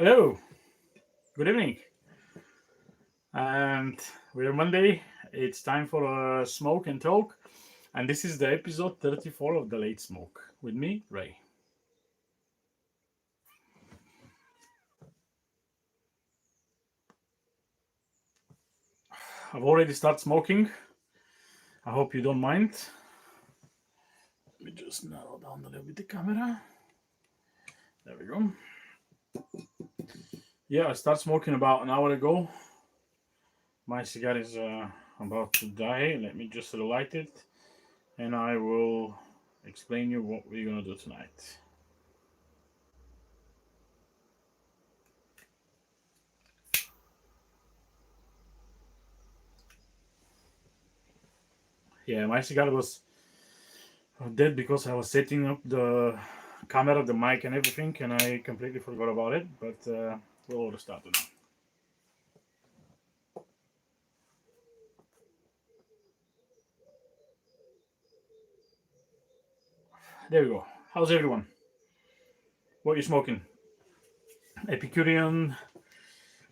Hello, good evening. And we're Monday. It's time for a smoke and talk. And this is the episode 34 of the Late Smoke with me, Ray. I've already started smoking. I hope you don't mind. Let me just narrow down a little bit the camera. There we go. Yeah, I started smoking about an hour ago. My cigar is about to die. Let me just relight it and I will explain you what we're gonna do tonight. Yeah, my cigar was dead because I was setting up the camera, the mic, and everything, and I completely forgot about it. But we'll restart it. There we go. How's everyone? What are you smoking? Epicurean,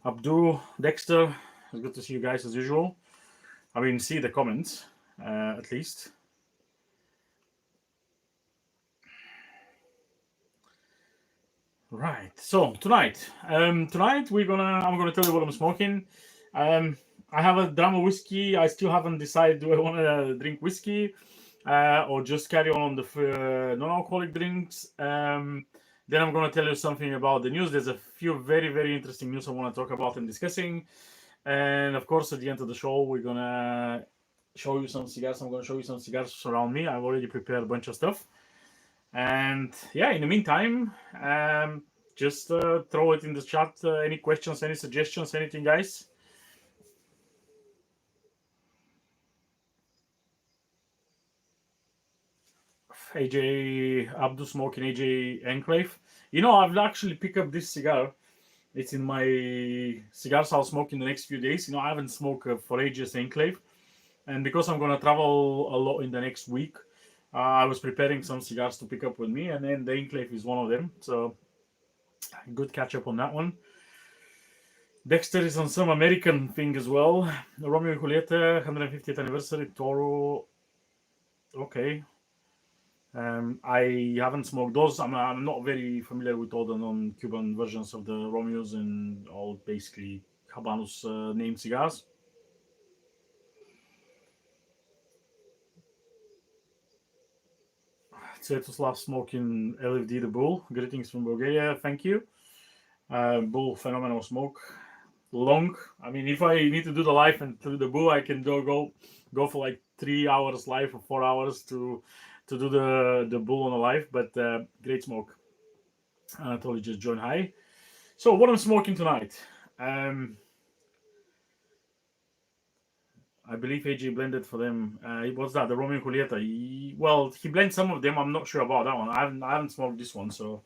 Abdul, Dexter. It's good to see you guys as usual. I mean, see the comments at least. Right. So tonight I'm gonna tell you what I'm smoking. Um, I have a drum of whiskey. I still haven't decided do I want to drink whiskey or just carry on the non-alcoholic drinks. Then I'm gonna tell you something about the news. There's a few very interesting news I want to talk about and discussing. And of course, at the end of the show, we're gonna show you some cigars. I'm gonna show you some cigars around me. I've already prepared a bunch of stuff. And yeah, in the meantime, just throw it in the chat. Any questions, any suggestions, anything, guys? AJ Abdu smoking AJ Enclave. You know, I've actually picked up this cigar. It's in my cigars I'll smoke in the next few days. You know, I haven't smoked for ages Enclave. And because I'm going to travel a lot in the next week, I was preparing some cigars to pick up with me. And then the Enclave is one of them. So good catch up on that one. Dexter is on some American thing as well. Romeo and Julieta, 150th anniversary, Toro. Okay. I haven't smoked those. I'm not very familiar with all the non-Cuban versions of the Romeos and all basically Habanos named cigars. Svetoslav smoking LFD the Bull. Greetings from Bulgaria. Thank you. Bull phenomenal smoke. Long. I mean, if I need to do the live and do the Bull, I can go for like 3 hours live or 4 hours to do the Bull on a live. But great smoke. Anatoly just joined. Hi. So what I'm smoking tonight. I believe AJ blended for them. What's that? The Romeo and Julieta. He blended some of them. I'm not sure about that one. I haven't smoked this one. So,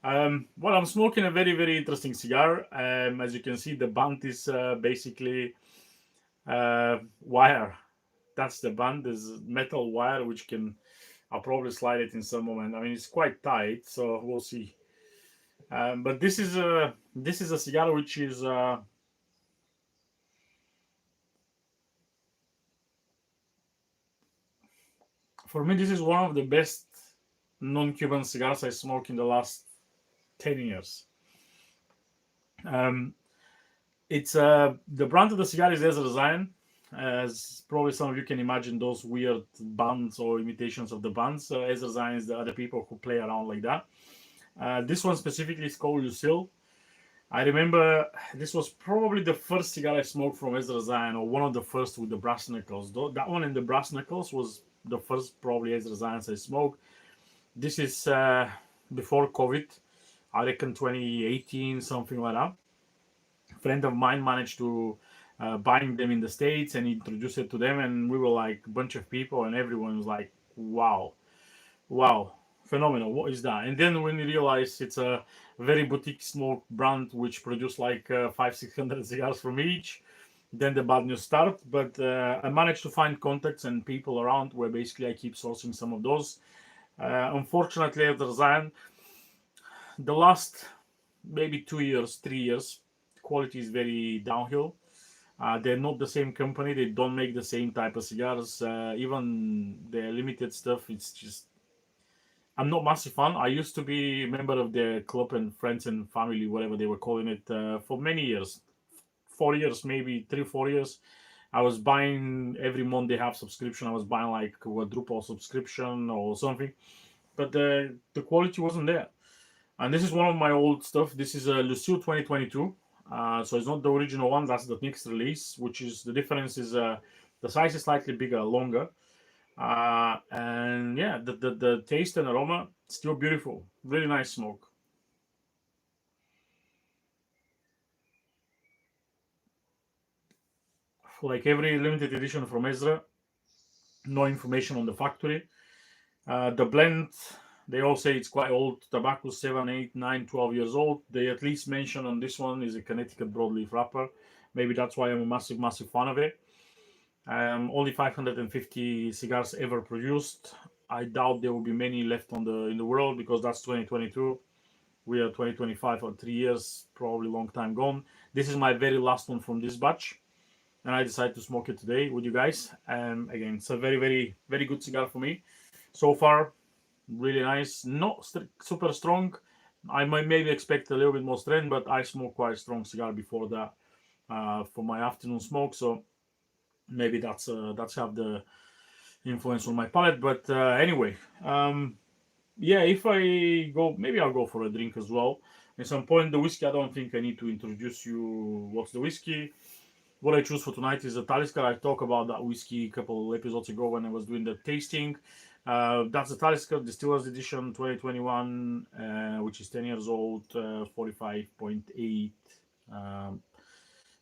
well, I'm smoking a very interesting cigar. As you can see, the band is basically wire. That's the band. There's metal wire which can. I'll probably slide it in some moment. I mean, it's quite tight, so we'll see. But this is a cigar which is. For me, this is one of the best non-Cuban cigars I smoked in the last 10 years. Um, it's the brand of the cigar is Ezra Zion. As probably some of you can imagine, those weird bands or imitations of the bands. Ezra Zion is the other people who play around like that. This one specifically is called Lucille. I remember this was probably the first cigar I smoked from Ezra Zion, or one of the first with the brass knuckles. That one in the brass knuckles was the first probably Ezra Zions I smoked. This is before COVID, I reckon 2018, something like that. A friend of mine managed to buying them in the States and introduce it to them, and we were like a bunch of people, and everyone was like, wow, wow, phenomenal, what is that? And then when you realize it's a very boutique smoke brand which produce like 500-600 cigars from each, then the bad news start. But I managed to find contacts and people around where basically I keep sourcing some of those. Unfortunately, after Zion, the last maybe 2 years, 3 years, quality is very downhill. They're not the same company. They don't make the same type of cigars. Even the limited stuff, it's just I'm not massive fan. I used to be a member of the club and friends and family, whatever they were calling it, for many years, 4 years, maybe 3, 4 years. I was buying every month they have subscription. I was buying like a quadruple subscription or something, but the quality wasn't there. And this is one of my old stuff. This is a Lucille 2022. So it's not the original one. That's the next release, which is the difference is the size is slightly bigger, longer. And yeah, the taste and aroma still beautiful. Really nice smoke. Like every limited edition from Ezra, no information on the factory. The blend, they all say it's quite old. Tobacco 7, 8, 9, 12 years old. They at least mention on this one is a Connecticut broadleaf wrapper. Maybe that's why I'm a massive, massive fan of it. Only 550 cigars ever produced. I doubt there will be many left on the in the world because that's 2022. We are 2025 or 3 years, probably long time gone. This is my very last one from this batch, and I decided to smoke it today with you guys. Again, it's a very, very, very good cigar for me so far. Really nice, not super strong. I might maybe expect a little bit more strength, but I smoke quite a strong cigar before that for my afternoon smoke, so maybe that's have the influence on my palate. But anyway, yeah, if I go, maybe I'll go for a drink as well. At some point, the whiskey, I don't think I need to introduce you what's the whiskey. What I choose for tonight is a Talisker. I talked about that whiskey a couple episodes ago when I was doing the tasting. That's the Talisker Distillers Edition 2021, which is 10 years old, 45.8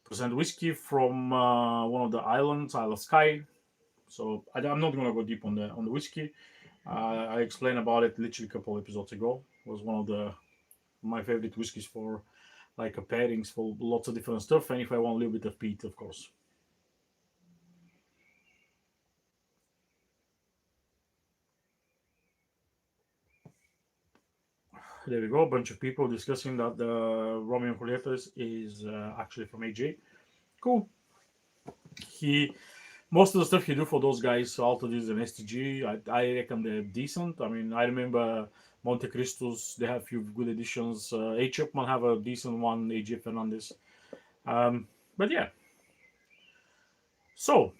percent whiskey from one of the islands, Isle of Skye. So I'm not gonna go deep on the whiskey. I explained about it literally a couple episodes ago. It was one of the my favorite whiskeys for like a pairings for lots of different stuff. And if I want a little bit of peat, of course. There we go. A bunch of people discussing that the Romeo and Juliet is actually from AJ. Cool. He most of the stuff he do for those guys, Altitude and STG, I reckon they're decent. I mean, I remember Monte Cristos, they have a few good editions. H. Chapman have a decent one, AJ Fernandez. But yeah, so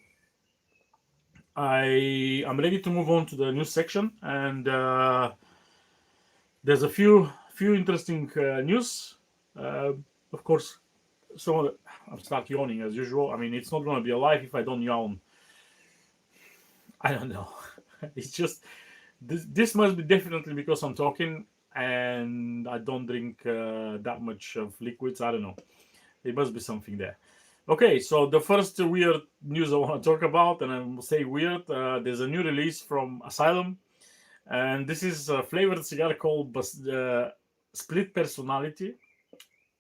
I'm ready to move on to the news section, and there's a few interesting news. Uh, of course, some of the, I'm start yawning as usual. I mean, it's not going to be alive if I don't yawn. I don't know. It's just this must be definitely because I'm talking and I don't drink that much of liquids. I don't know. There must be something there. Okay, so the first weird news I want to talk about, and I will say weird. There's a new release from Asylum, and this is a flavored cigar called Split Personality,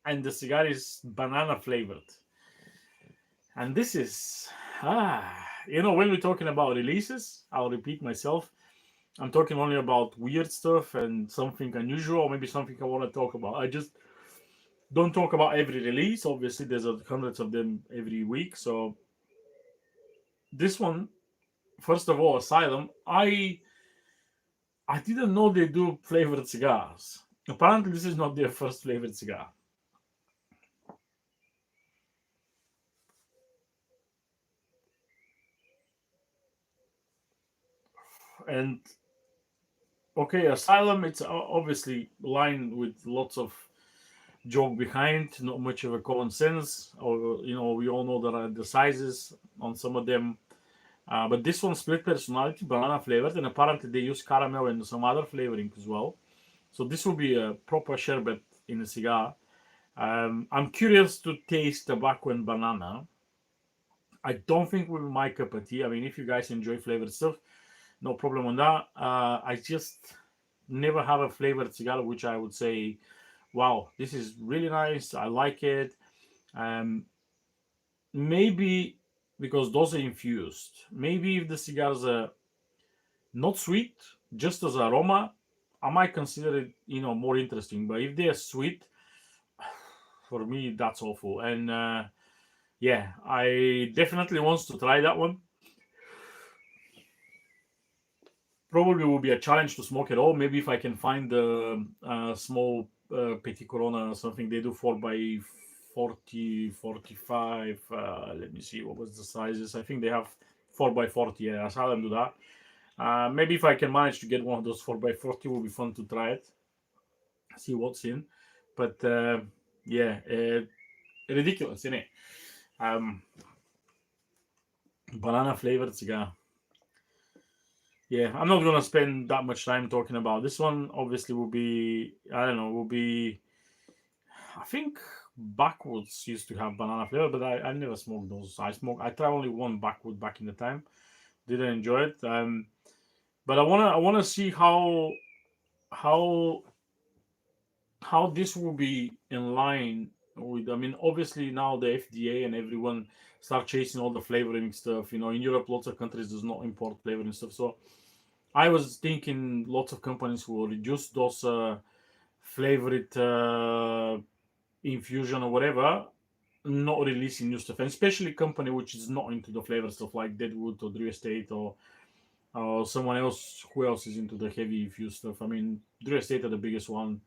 and the cigar is banana flavored. And this is when we're talking about releases, I'll repeat myself. I'm talking only about weird stuff and something unusual, or maybe something I want to talk about. I just don't talk about every release. Obviously, there's hundreds of them every week. So this one, first of all, Asylum. I didn't know they do flavored cigars. Apparently, this is not their first flavored cigar. And okay, Asylum. It's obviously lined with lots of joke behind, not much of a common sense. Or we all know that are the sizes on some of them. But this one split personality, banana flavored, and apparently they use caramel and some other flavoring as well. So this will be a proper sherbet in a cigar. I'm curious to taste tobacco and banana. I don't think will be my cup of tea. I mean, if you guys enjoy flavored stuff, no problem on that. I just never have a flavored cigar which I would say, wow, this is really nice. I like it. Um, Maybe because those are infused. Maybe if the cigars are not sweet, just as aroma, I might consider it, more interesting. But if they are sweet, for me that's awful. And yeah, I definitely wants to try that one. Probably will be a challenge to smoke it all. Maybe if I can find the small petit corona or something, they do 4 by 40, 45. Let me see what was the sizes. I think they have 4 by 40. Yeah, I saw them do that. Maybe if I can manage to get one of those 4 by 40, will be fun to try it, see what's in. But yeah, ridiculous, isn't it? Um, banana flavored cigar. Yeah, I'm not gonna spend that much time talking about this one. Obviously, will be, I don't know, will be. I think Backwoods used to have banana flavor, but I never smoked those. I tried only one Backwood back in the time. Didn't enjoy it. But I wanna see how how this will be in line with. I mean, obviously now the FDA and everyone start chasing all the flavoring stuff. In Europe, lots of countries does not import flavoring stuff. So I was thinking lots of companies will reduce those flavored infusion or whatever, not releasing new stuff, and especially company which is not into the flavor stuff like Deadwood or Drew Estate or someone else. Who else is into the heavy infused stuff? I mean, Drew Estate are the biggest one.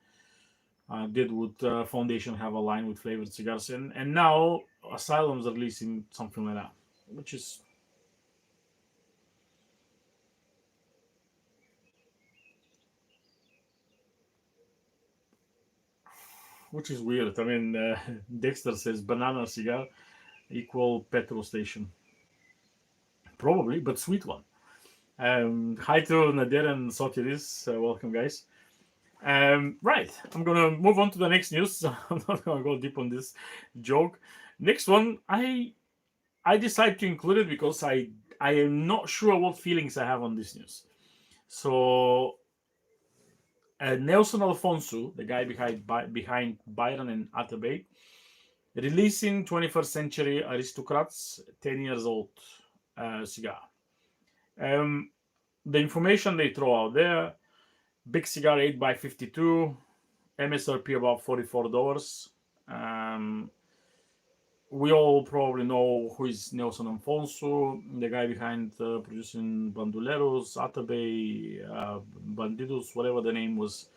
Deadwood Foundation have a line with flavored cigars, and now Asylum's releasing something like that, which is weird. I mean, Dexter says banana cigar equal petrol station, probably, but sweet one. Hi to Nadir and Sotiris. Welcome, guys. Right, I'm gonna move on to the next news. I'm not gonna go deep on this joke. Next one, I decided to include it because I am not sure what feelings I have on this news. So Nelson Alfonso, the guy behind Byron and Atabey, releasing 21st Century Aristocrats 10 years old cigar. Um, the information they throw out there: big cigar 8 by 52, MSRP about $44. Um, we all probably know who is Nelson Alfonso, the guy behind producing Bandoleros, Atabey, Bandidos, whatever the name was.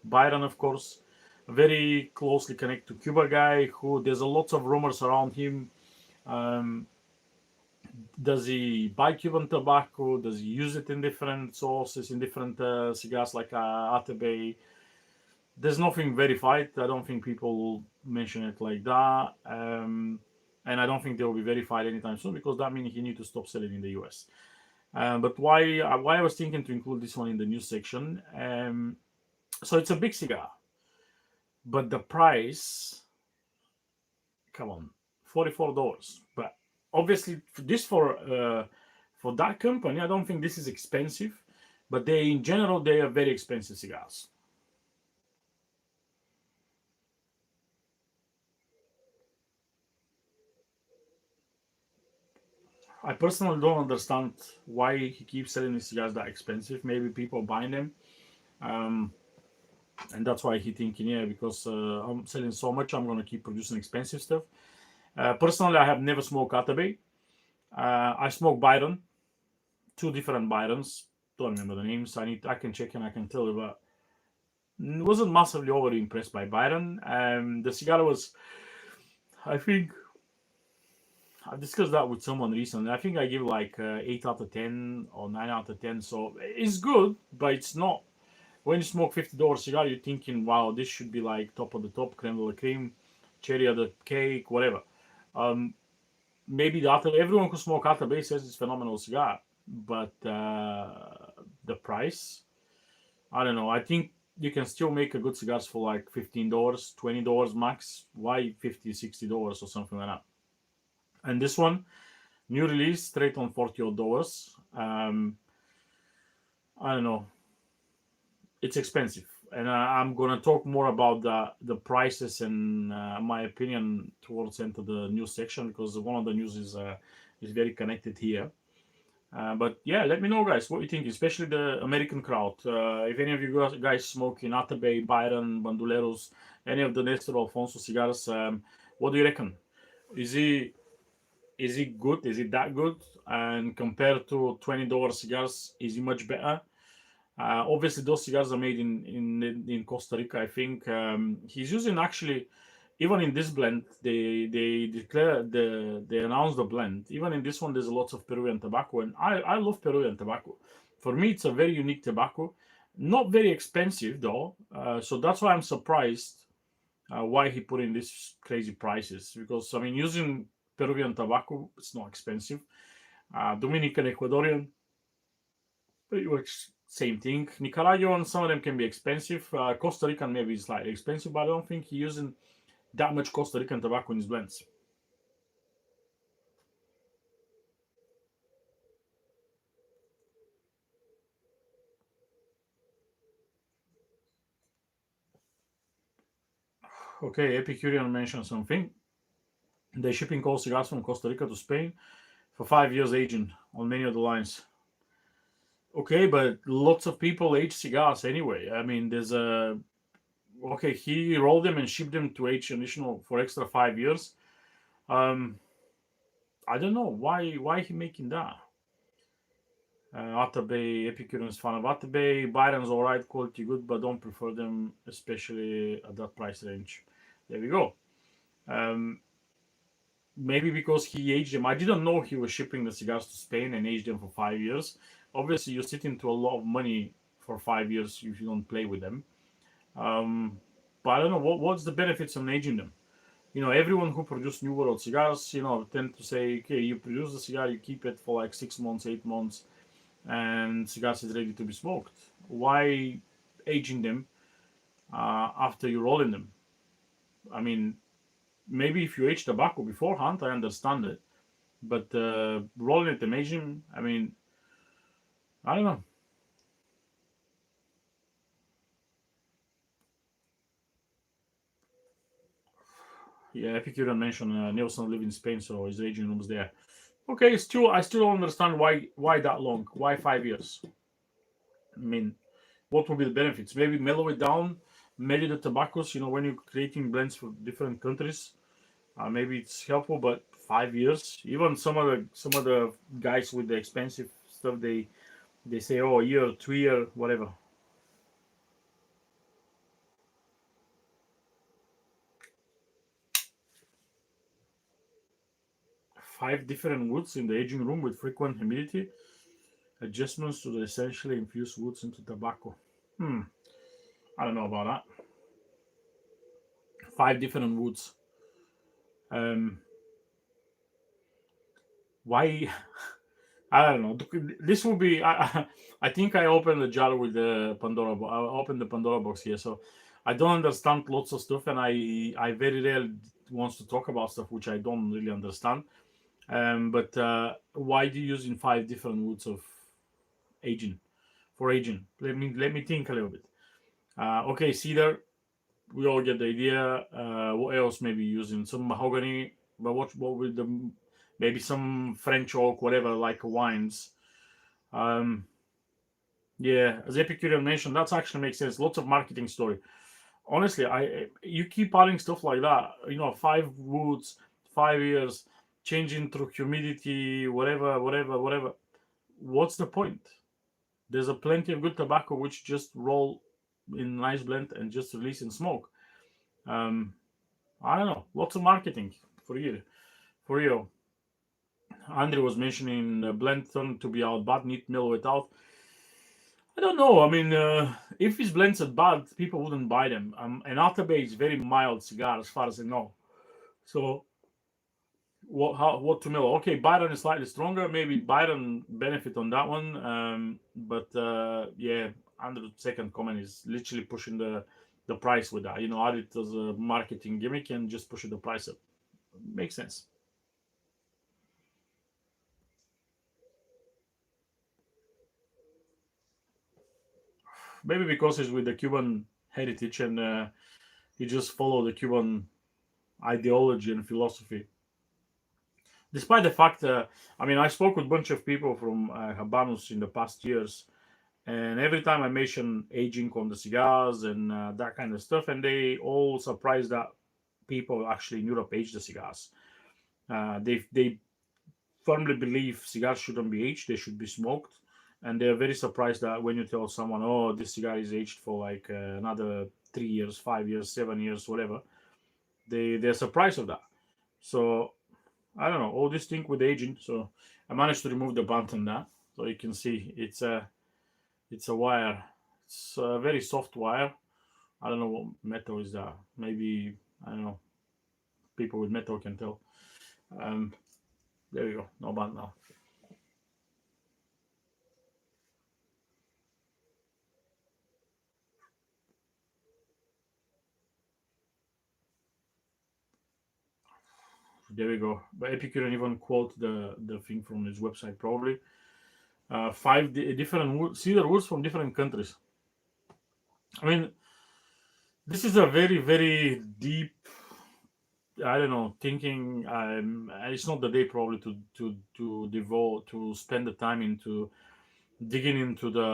Byron, of course, very closely connected to Cuba guy who there's a lot of rumors around him. Um, does he buy Cuban tobacco? Does he use it in different sources, in different cigars like Atabey? There's nothing verified. I don't think people will mention it like that. And I don't think they will be verified anytime soon because that means he need to stop selling in the US. But why I was thinking to include this one in the news section. So it's a big cigar, but the price, come on, $44. But obviously, this for that company, I don't think this is expensive. But they, in general, they are very expensive cigars. I personally don't understand why he keeps selling his cigars that expensive. Maybe people buying them, um, and that's why he thinking, yeah, because I'm selling so much, I'm gonna keep producing expensive stuff. Personally, I have never smoked Atabey. I smoked Byron, two different Byrons. Don't remember the names. I can check and I can tell you, but wasn't massively over impressed by Byron. The cigar was, I think, I discussed that with someone recently. I think I give like 8 out of 10 or 9 out of 10. So it's good, but it's not. When you smoke $50 cigar, you're thinking, wow, this should be like top of the top, creme de la creme, cherry of the cake, whatever. Um, Maybe everyone who smoke Atabey says it's phenomenal cigar, but the price, I don't know. I think you can still make a good cigars for like $15, $20 max. Why 50, $60 or something like that? And this one, new release, straight on $40 odd. I don't know. It's expensive, and I'm gonna talk more about the prices and my opinion towards into the news section because one of the news is very connected here. But yeah, let me know, guys, what you think, especially the American crowd. If any of you guys smoke in Atabey, Byron, Bandoleros, any of the Nestor Alfonso cigars, what do you reckon? Is he is it good? Is it that good? And compared to $20 cigars, is it much better? Obviously, those cigars are made in Costa Rica. I think he's using actually, even in this blend, they declare they announce the blend. Even in this one, there's lots of Peruvian tobacco, and I love Peruvian tobacco. For me, it's a very unique tobacco, not very expensive though. So that's why I'm surprised why he put in these crazy prices. Because I mean, using Peruvian tobacco, it's not expensive. Dominican, Ecuadorian, pretty much same thing. Nicaraguan, some of them can be expensive. Costa Rican maybe is slightly expensive, but I don't think he's using that much Costa Rican tobacco in his blends. Okay, Epicurean mentioned something. They're shipping all cigars from Costa Rica to Spain for 5 years aging on many of the lines. Okay, but lots of people age cigars anyway. I mean, there's a okay. He rolled them and shipped them to age additional for extra 5 years. Um, I don't know why he making that. Atabey, Epicurean is fan of Atabey. Byron's alright, quality good, but don't prefer them, especially at that price range. There we go. Um, Maybe because he aged them. I didn't know he was shipping the cigars to Spain and aged them for 5 years. Obviously, you sit into a lot of money for 5 years if you don't play with them. Um, but I don't know what's the benefits of aging them. Everyone who produce New World cigars, tend to say, okay, you produce the cigar, you keep it for like 6 months, 8 months, and cigars is ready to be smoked. Why aging them after you rolling them? I mean, maybe if you age tobacco beforehand, I understand it, but rolling it and aging, I mean, I don't know. Yeah, Epicurean mentioned Nelson live in Spain, so his aging room's there. Okay, still, I still don't understand why that long. Why 5 years? I mean, what would be the benefits? Maybe mellow it down, maybe the tobaccos. When you're creating blends for different countries, maybe it's helpful, but 5 years. Even some of the guys with the expensive stuff, they say, oh, a year, 2 year, whatever. Five different woods in the aging room with frequent humidity adjustments to the essentially infused woods into tobacco. Hmm, I don't know about that. Five different woods. Um, why? I don't know. This will be. I think I opened the jar with the Pandora. I opened the Pandora box here, so I don't understand lots of stuff, and I very rarely wants to talk about stuff which I don't really understand. But why do you using five different woods of aging for aging? Let me think a little bit. Okay, cedar. We all get the idea. What else? Maybe using some mahogany, but what with the maybe some French oak, whatever, like wines. Um, yeah, as Epicurean mentioned, that's actually makes sense. Lots of marketing story. Honestly, I you keep adding stuff like that. Five woods, 5 years, changing through humidity, whatever, whatever, whatever. What's the point? There's a plenty of good tobacco which just roll in nice blend and just release in smoke. Um, I don't know. Lots of marketing for you. For you. Andrew was mentioning blend turn to be out bad, need mellow it out. I don't know. I mean, if his blends are bad, people wouldn't buy them. And Atabe is very mild cigar as far as I know. So what to mellow? Okay, Byron is slightly stronger. Maybe Byron benefit on that one. But yeah, Andrew's second comment is literally pushing the price with that. Add it as a marketing gimmick and just push the price up. Makes sense. Maybe because he's with the Cuban heritage and he just follow the Cuban ideology and philosophy. despite the fact, I mean, I spoke with a bunch of people from Habanos in the past years, and every time I mention aging on the cigars and that kind of stuff, and they all surprised that people actually in Europe age the cigars. They firmly believe cigars shouldn't be aged; they should be smoked, and they're very surprised that when you tell someone, "Oh, this cigar is aged for like another 3 years, 5 years, 7 years, whatever," they're surprised of that. So I don't know all this thing with aging. So I managed to remove the band on that, so you can see it's a wire. It's a very soft wire. I don't know what metal is that. Maybe I don't know. People with metal can tell. Um, there we go. No band now. There we go. But Epicurean even quote the thing from his website probably. Five different cedar woods from different countries. I mean, this is a very very deep. I don't know thinking. It's not the day probably to devote to spend the time into digging into the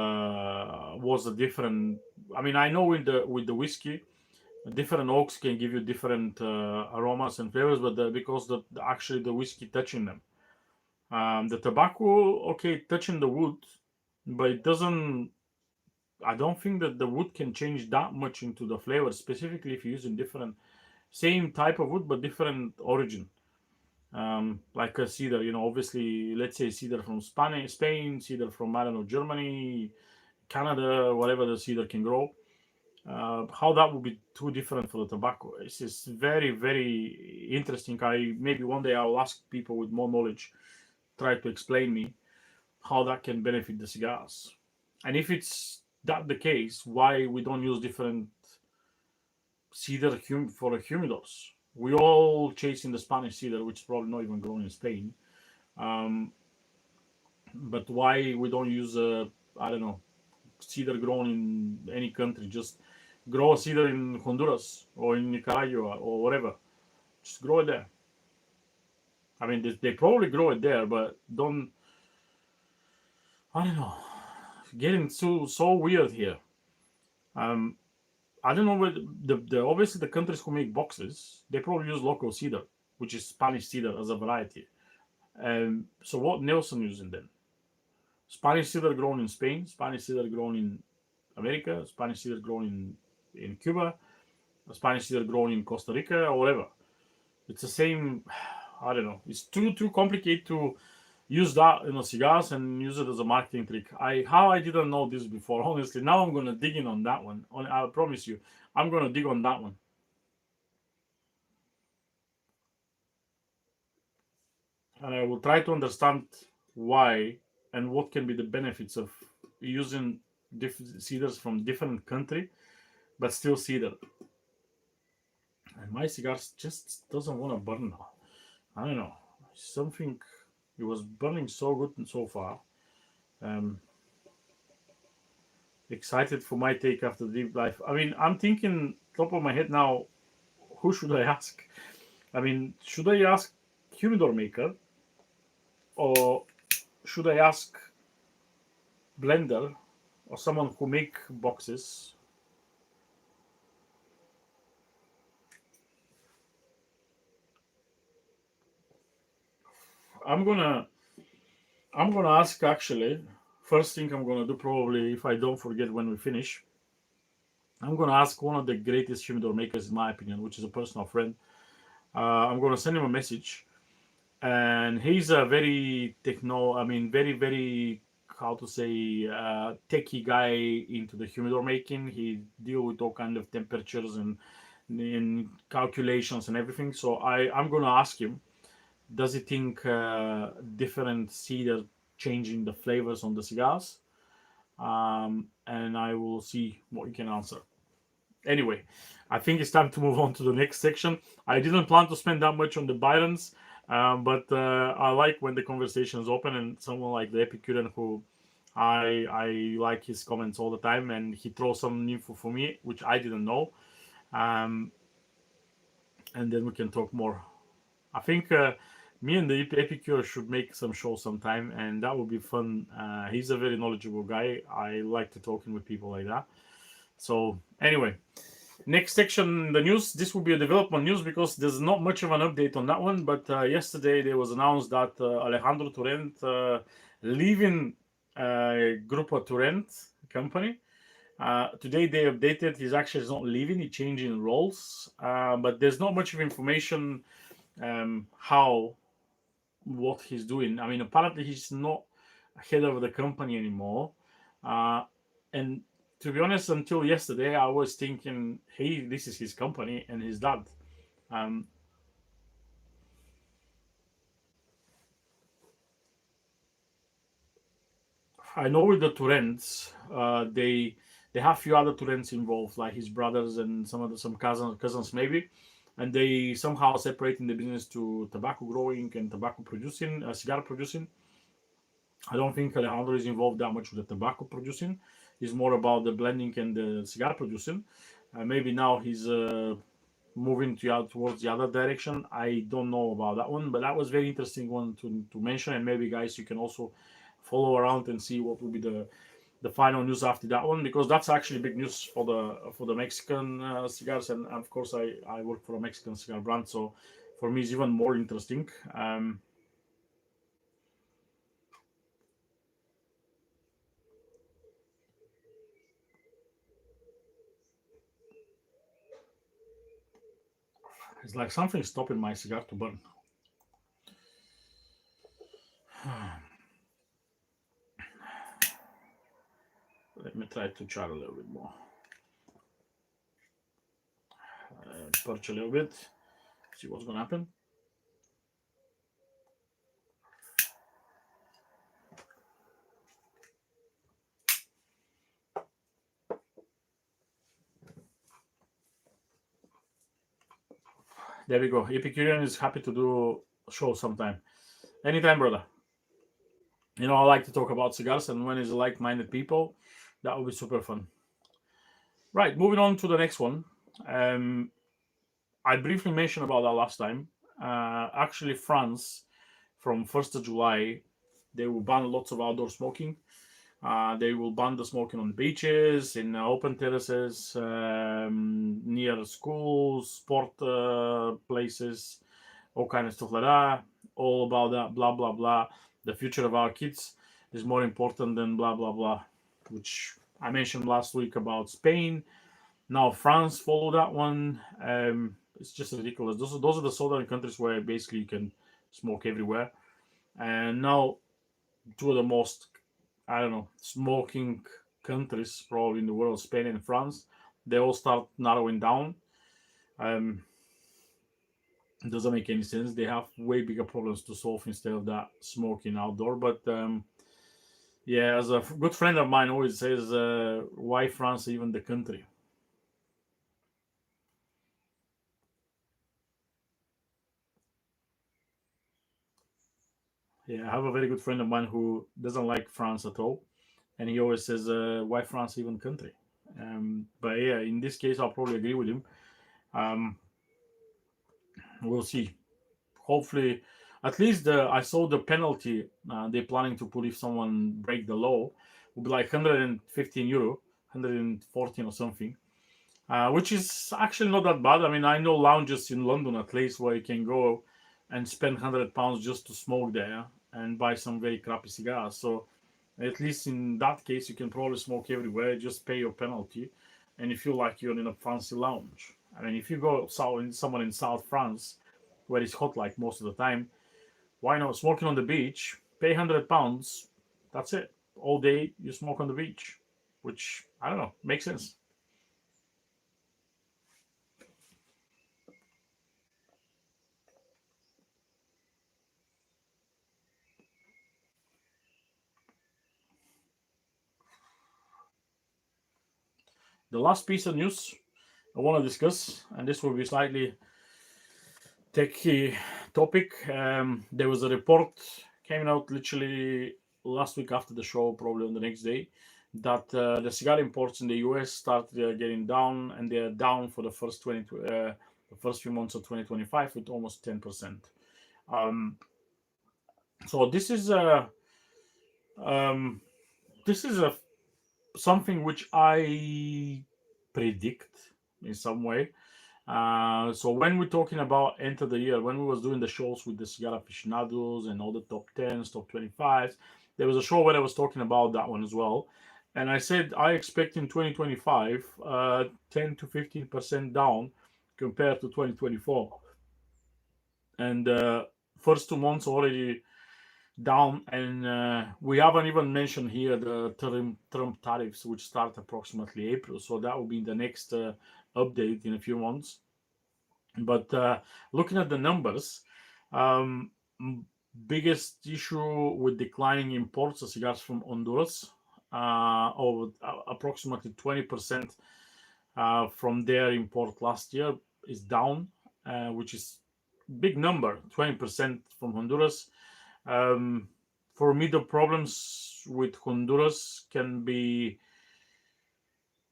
what's the different. I mean, I know with the whiskey, different oaks can give you different aromas and flavors, but because actually the whiskey touching them. The tobacco, okay, touching the wood, but it doesn't. I don't think that the wood can change that much into the flavor, specifically if you're using different, same type of wood but different origin. Like a cedar, obviously, let's say cedar from Spain, cedar from I don't know Germany, Canada, whatever the cedar can grow. How that would be too different for the tobacco? It's just very, very interesting. I maybe one day I'll ask people with more knowledge try to explain me how that can benefit the cigars. And if it's that the case, why we don't use different cedar for the humidors? We all chasing the Spanish cedar, which is probably not even grown in Spain. Um, but why we don't use I don't know cedar grown in any country? Just grow a cedar in Honduras or in Nicaragua or whatever. Just grow it there. I mean, they probably grow it there, but don't. I don't know. Getting so weird here. Um, I don't know where the obviously the countries who make boxes they probably use local cedar, which is Spanish cedar as a variety. So what Nelson using then? Spanish cedar grown in Spain, Spanish cedar grown in America, Spanish cedar grown in Cuba, Spanish cedar grown in Costa Rica or whatever. It's the same. I don't know. It's too complicated to use that in cigars and use it as a marketing trick. I didn't know this before. Honestly, now I'm gonna dig in on that one. I promise you, I'm gonna dig on that one, and I will try to understand why and what can be the benefits of using cedars from different country, but still cedar. And my cigars just doesn't want to burn now. I don't know. Something it was burning so good and so far. Um, Excited for my take after the deep life. I mean, I'm thinking top of my head now. Who should I ask? I mean, should I ask humidor maker or should I ask blender or someone who make boxes? I'm gonna I'm gonna ask actually. First thing I'm gonna do probably if I don't forget when we finish, I'm gonna ask one of the greatest humidor makers in my opinion, which is a personal friend. I'm gonna send him a message, and he's a very I mean, very very how to say techie guy into the humidor making. He deal with all kind of temperatures and calculations and everything. So I'm gonna ask him, does he think different cedar changing the flavors on the cigars? And I will see what he can answer. Anyway, I think it's time to move on to the next section. I didn't plan to spend that much on the Byrons, but I like when the conversation is open and someone like the Epicurean who I like his comments all the time, and he throws some info for me which I didn't know, um, and then we can talk more. I think Me and the Epicure should make some show sometime, and that would be fun. He's a very knowledgeable guy. I like to talking with people like that. So anyway, next section, the news. This will be a development news because there's not much of an update on that one. But yesterday there was announced that Alejandro Torrent leaving Grupo Torrent company. Today they updated he's actually not leaving, he's changing roles. But there's not much of information how what he's doing. I mean, apparently he's not head of the company anymore. Uh, and to be honest, until yesterday, I was thinking, hey, this is his company and his dad. Um, I know with the Turents, they have few other Turents involved, like his brothers and some cousins maybe, and they somehow separating the business to tobacco growing and tobacco producing, cigar producing. I don't think Alejandro is involved that much with the tobacco producing. He's more about the blending and the cigar producing. Maybe now he's moving towards the other direction. I don't know about that one, but that was very interesting one to mention. And maybe guys, you can also follow around and see what will be the final news after that one because that's actually big news for the Mexican cigars. And of course, I work for a Mexican cigar brand, so for me it's even more interesting. It's like something stopping my cigar to burn. Let me try to chat a little bit more. Perch a little bit. See what's gonna happen. There we go. Epicurean is happy to do a show sometime. Anytime, brother. You know, I like to talk about cigars, and when it's like-minded people, that will be super fun. Right, moving on to the next one. Um, I briefly mentioned about that last time. Actually, France, from 1st of July, they will ban lots of outdoor smoking. They will ban the smoking on beaches, in open terraces, near schools, sport places, all kind of stuff like that. All about that, blah blah blah. The future of our kids is more important than blah blah blah, which I mentioned last week about Spain. Now France followed that one. It's just ridiculous. Those are the southern countries where basically you can smoke everywhere. And now two of the most, I don't know, smoking countries probably in the world, Spain and France, they all start narrowing down. Um, it doesn't make any sense. They have way bigger problems to solve instead of that smoking outdoor. But yeah, as a good friend of mine always says, why France even the country? Yeah, I have a very good friend of mine who doesn't like France at all, and he always says, why France even country? But yeah, in this case, I'll probably agree with him. Um, we'll see. Hopefully, at least I saw the penalty they're planning to put if someone break the law will be like 115 euro, 114 or something, which is actually not that bad. I mean, I know lounges in London at least where you can go and spend £100 just to smoke there and buy some very crappy cigars. So at least in that case, you can probably smoke everywhere. Just pay your penalty, and you feel like you're in a fancy lounge. I mean, if you go somewhere in South France where it's hot like most of the time, why not smoking on the beach? Pay £100. That's it. All day you smoke on the beach, which I don't know makes sense. The last piece of news I want to discuss, and this will be slightly techie topic. There was a report came out literally last week after the show, probably on the next day, that the cigar imports in the US started getting down, and they're down for the first few months of 2025 with almost 10%. So um, this is a something which I predict in some way. So when we're talking about end of the year, when we was doing the shows with the cigar aficionados and all the top tens, top 25s, there was a show where I was talking about that one as well. And I said I expect in 2025 10 to 15% down compared to 2024. And first 2 months already down, and we haven't even mentioned here the Trump tariffs, which start approximately April. So that will be the next update in a few months. But looking at the numbers, um, biggest issue with declining imports of cigars from Honduras, over approximately 20% from their import last year is down, which is big number, 20% from Honduras. Um, for me, the problems with Honduras can be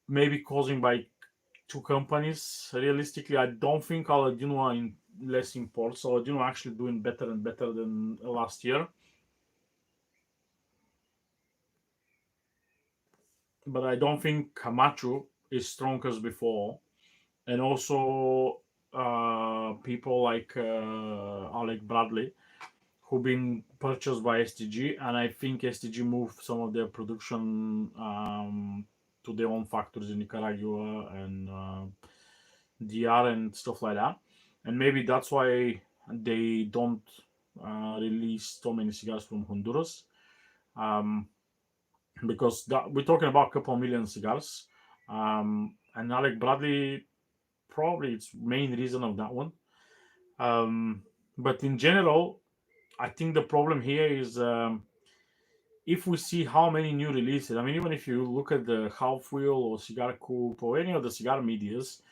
maybe causing by two companies. Realistically, I don't think Aladino are in less imports. Aladino actually doing better and better than last year. But I don't think Camacho is strong as before. And also people like Alec Bradley, who've been purchased by STG, and I think STG moved some of their production to their own factories in Nicaragua and DR and stuff like that. And maybe that's why they don't release so many cigars from Honduras, um, because we're talking about a couple million cigars. And Alec Bradley probably it's main reason of that one. Um, but in general, I think the problem here is if we see how many new releases. I mean, even if you look at the Half Wheel or Cigar Coop or any of the cigar medias,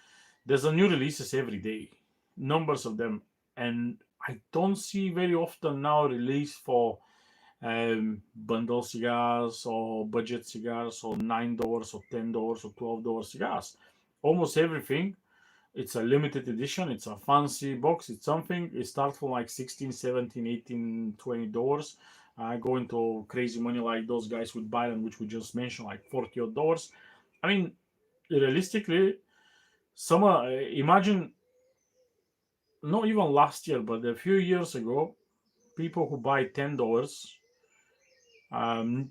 there's a new releases every day, numbers of them, and I don't see very often now release for bundle cigars or budget cigars or $9 or $10 or $12 cigars. Almost everything it's a limited edition, it's a fancy box, it's something. It starts from like 16, 17, 18, $20. Going to crazy money like those guys with Byron, which we just mentioned, like 40 odd dollars. I mean, realistically, imagine not even last year, but a few years ago, people who buy $10.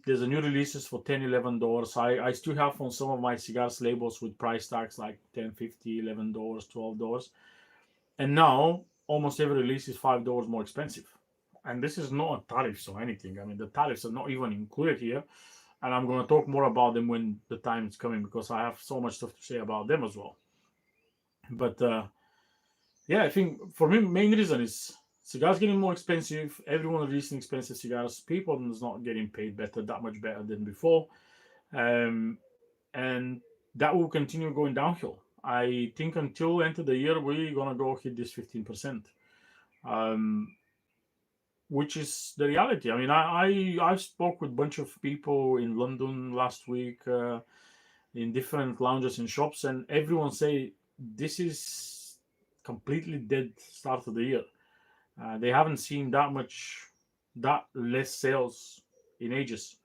There's a new releases for 10, $11. I still have on some of my cigars labels with price tags like 10, 50, $11, $12. And now almost every release is $5 more expensive. And this is not a tariffs or anything. I mean, the tariffs are not even included here. And I'm going to talk more about them when the time is coming because I have so much stuff to say about them as well. But yeah, I think for me, main reason is cigars getting more expensive. Everyone releasing expensive cigars. People is not getting paid better, that much better than before. Um, and that will continue going downhill. I think until end of the year, we're going to go hit this 15%. Um, which is the reality. I mean, I spoke with a bunch of people in London last week in different lounges and shops, and everyone say this is completely dead start of the year. They haven't seen that less sales in ages.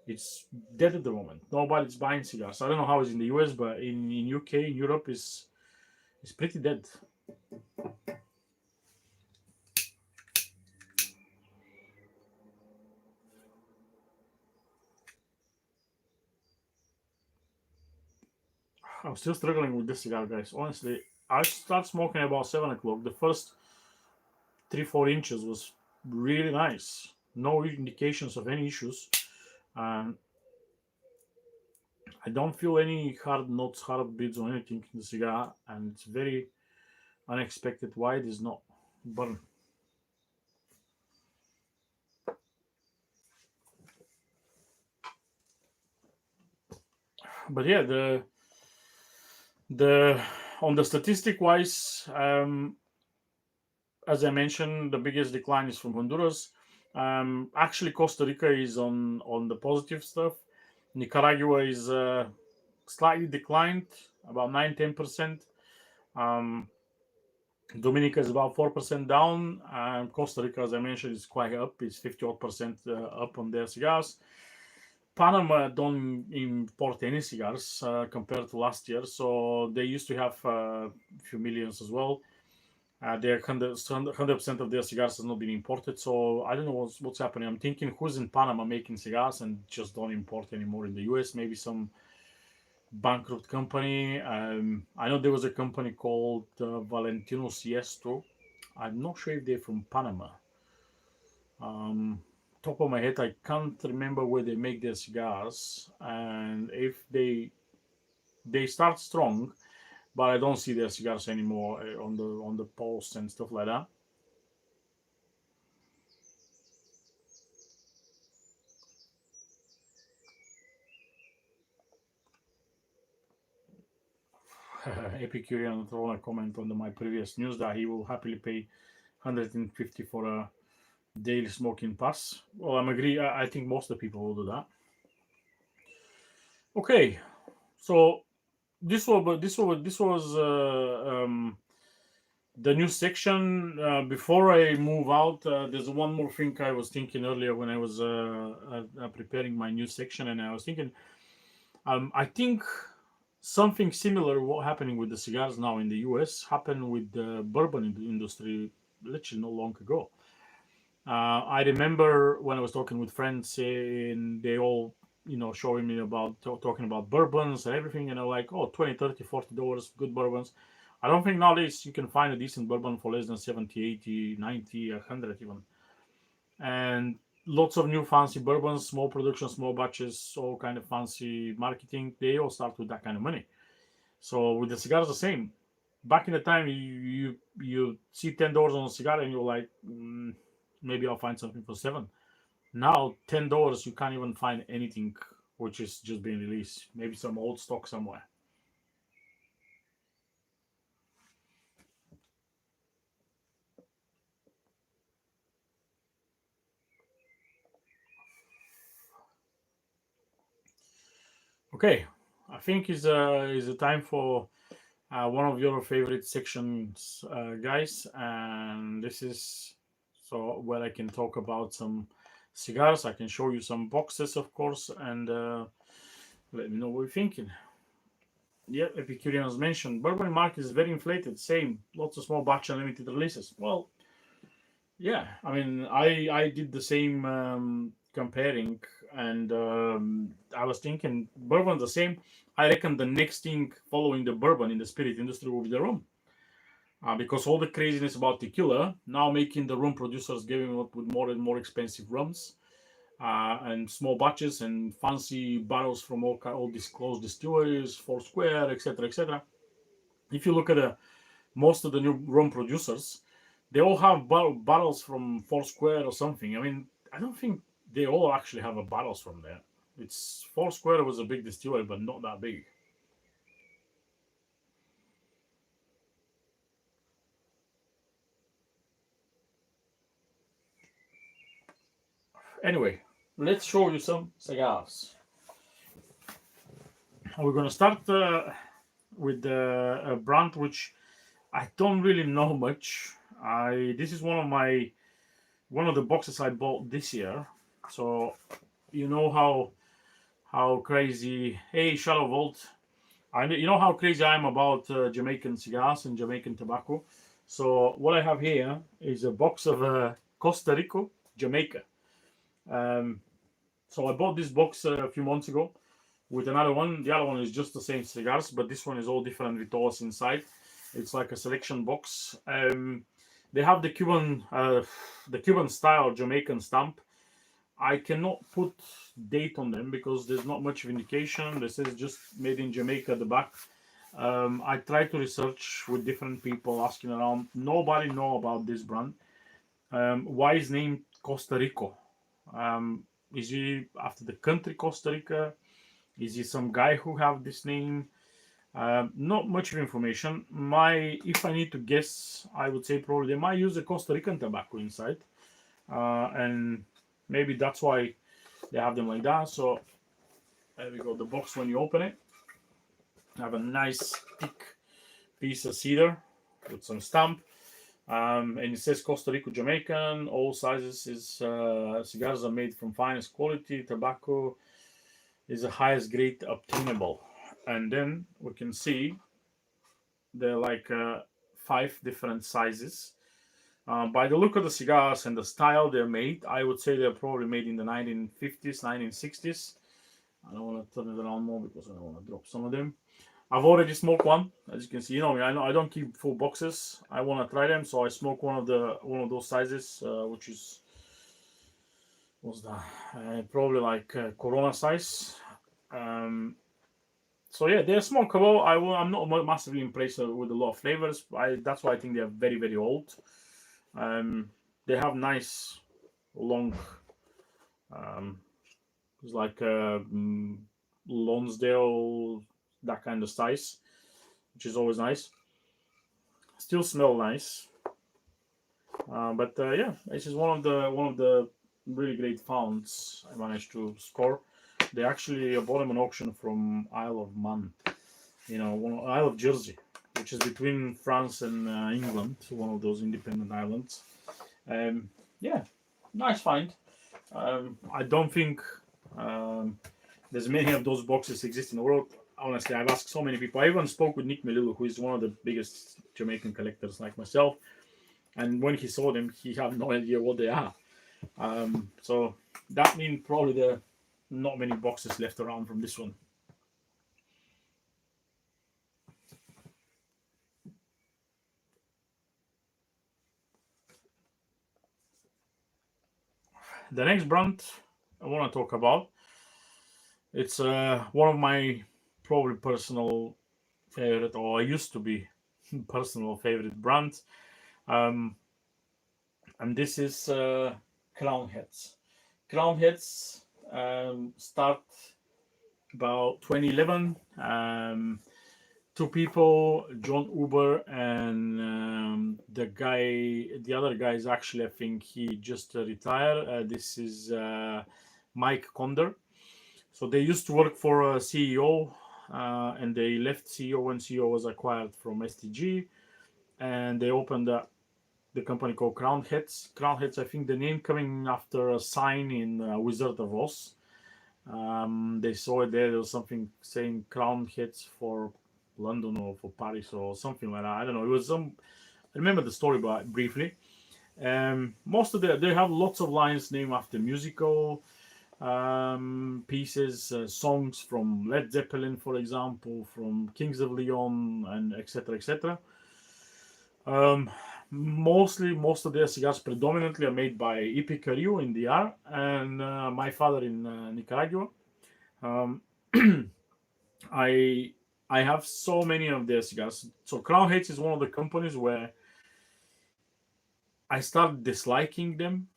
It's dead at the moment. Nobody's buying cigars. I don't know how it's in the US, but in UK, in Europe, is pretty dead. I'm still struggling with this cigar, guys. Honestly, I start smoking about 7 o'clock. The first 3 4 inches was really nice. No indications of any issues. And I don't feel any hard notes, hard beads or anything in the cigar. And it's very unexpected why it is not burnt. But yeah, the on the statistic wise, as I mentioned, the biggest decline is from Honduras. Actually, Costa Rica is on the positive stuff. Nicaragua is slightly declined, about 9 10%. Um, Dominica is about 4% down, and Costa Rica, as I mentioned, is quite up. It's 50% up on their cigars. Panama don't import any cigars compared to last year, so they used to have a few millions as well. Their 100% of their cigars has not been imported, so I don't know what's happening. I'm thinking who's in Panama making cigars and just don't import anymore in the US. Maybe some bankrupt company. I know there was a company called Valentino Siesto. I'm not sure if they're from Panama. Um, Top of my head, I can't remember where they make their cigars, and if they start strong, but I don't see their cigars anymore on the post and stuff like that. Epicurean thrown a comment on my previous news that he will happily pay 150 for a daily smoking pass. Well, I'm agree. I think most of the people will do that. Okay, so this was the new section. Before I move out, there's one more thing I was thinking earlier when I was preparing my new section, and I was thinking, I think something similar what happening with the cigars now in the US happened with the bourbon industry literally not long ago. I remember when I was talking with friends and they all, showing me about talking about bourbons and everything, and I'm like, oh, 20, 30, $40 good bourbons. I don't think nowadays you can find a decent bourbon for less than 70, 80, 90, 100 even. And lots of new fancy bourbons, small production, small batches, all kind of fancy marketing. They all start with that kind of money. So with the cigars, the same. Back in the time, you see $10 on a cigar and you're like, maybe I'll find something for seven. Now $10 you can't even find anything which is just being released. Maybe some old stock somewhere. Okay, I think is a time for one of your favorite sections, guys, and this is so where I can talk about some cigars. I can show you some boxes, of course, and let me know what you're thinking. Yeah, Epicurean has mentioned bourbon market is very inflated. Same, lots of small batch and limited releases. Well, yeah, I mean, I did the same comparing, and I was thinking bourbon the same. I reckon the next thing following the bourbon in the spirit industry will be the rum, because all the craziness about tequila now making the rum producers giving up with more and more expensive rums. And small batches and fancy barrels from all these closed distilleries, Foursquare, etc., etc. If you look at most of the new rum producers, they all have barrels from Foursquare or something. I mean, I don't think they all actually have a barrels from there. It's Foursquare was a big distillery, but not that big. Anyway, let's show you some cigars. We're gonna start with a brand which I don't really know much. I This is one of the boxes I bought this year. So you know how crazy. Hey, Shadow Vault. You know how crazy I am about Jamaican cigars and Jamaican tobacco. So what I have here is a box of Costa Rica, Jamaica. Um, so I bought this box a few months ago with another one. The other one is just the same cigars, but this one is all different with all inside. It's like a selection box. They have the Cuban style Jamaican stamp. I cannot put date on them because there's not much of indication. This is just made in Jamaica at the back. I tried to research with different people, asking around. Nobody know about this brand. Why is named Costa Rica? Is he after the country Costa Rica? Is he some guy who have this name? Not much of information. If I need to guess, I would say probably they might use a Costa Rican tobacco inside, and maybe that's why they have them like that. So there we go. The box when you open it, have a nice thick piece of cedar with some stamp. And it says Costa Rica Jamaican. All sizes is cigars are made from finest quality. Tobacco is the highest grade obtainable. And then we can see there are like five different sizes. By the look of the cigars and the style they're made, I would say they're probably made in the 1950s, 1960s. I don't want to turn it around more because I don't want to drop some of them. I've already smoked one, as you can see. You know me, I don't keep full boxes. I want to try them, so I smoke one of those sizes, which is what's that? Probably like Corona size. Um, so yeah, they're smokable. I'm not massively impressed with a lot of flavors. That's why I think they're very very old. Um, they have nice long, um, it's like Lonsdale, that kind of size, which is always nice. Still smell nice. But yeah, this is one of the really great founds I managed to score. They actually bought them an auction from Isle of Man, Isle of Jersey, which is between France and England, one of those independent islands. Um, yeah, nice find. I don't think um, there's many of those boxes exist in the world. Honestly, I've asked so many people. I even spoke with Nick Melillo, who is one of the biggest Jamaican collectors like myself. And when he saw them, he had no idea what they are. So that means probably there are not many boxes left around from this one. The next brand I want to talk about, it's one of my probably personal favorite, or I used to be personal favorite brands. Um, and this is Crown Heads. Crown Heads start about 2011. Two people, John Uber and the other guy is actually, I think he just retired. This is Mike Conder. So they used to work for a CEO, and they left CEO when CEO was acquired from STG, and they opened the company called Crown Heads. Crown Heads, I think the name coming after a sign in Wizard of Oz. They saw it there. There was something saying Crown Heads for London or for Paris or something like that. I don't know. It was some. I remember the story, but briefly. Most of they have lots of lines named after musical pieces, songs from Led Zeppelin, for example, from Kings of Leon, and etc. etc. Um, most of their cigars predominantly are made by ep.34 in DR and my father in Nicaragua. Um, I I have so many of their cigars. So Crown Heads is one of the companies where I started disliking them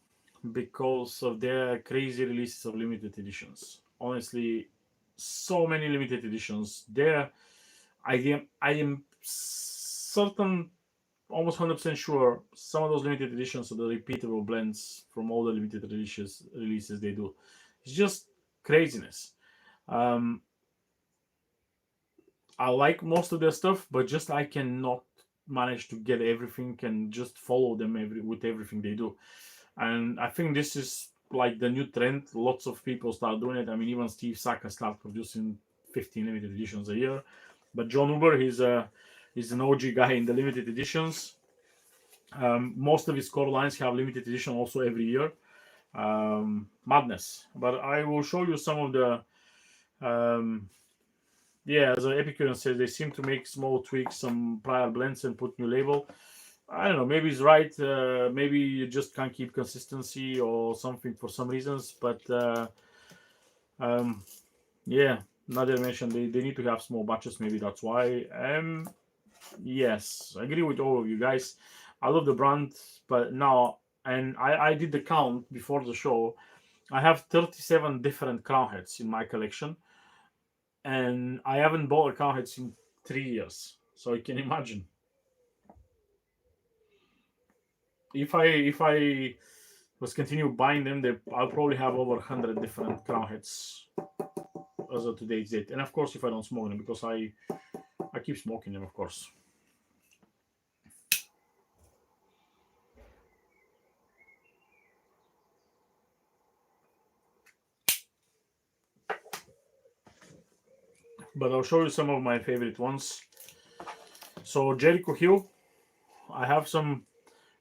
because of their crazy releases of limited editions. Honestly, so many limited editions. I am certain, almost 100% sure, some of those limited editions are the repeatable blends from all the limited releases they do. It's just craziness. Um, I like most of their stuff, but just I cannot manage to get everything and just follow them with everything they do. And I think this is like the new trend. Lots of people start doing it. I mean, even Steve Saka start producing 15 limited editions a year. But John Uber, he's an OG guy in the limited editions. Most of his core lines have limited edition also every year. Madness. But I will show you some of the um, yeah, as Epicurean says, they seem to make small tweaks, some prior blends, and put new label. I don't know. Maybe he's right. Maybe you just can't keep consistency or something for some reasons. But um, yeah, not to mention they need to have small batches. Maybe that's why. Yes, I agree with all of you guys. I love the brand, but now, and I did the count before the show. I have 37 different crown heads in my collection, and I haven't bought a crown heads in 3 years. So you can imagine if I was continue buying them, I'll probably have over 100 different crown heads as of today's date. And of course, if I don't smoke them, because I keep smoking them, of course. but I'll show you some of my favorite ones. So Jericho Hill, I have some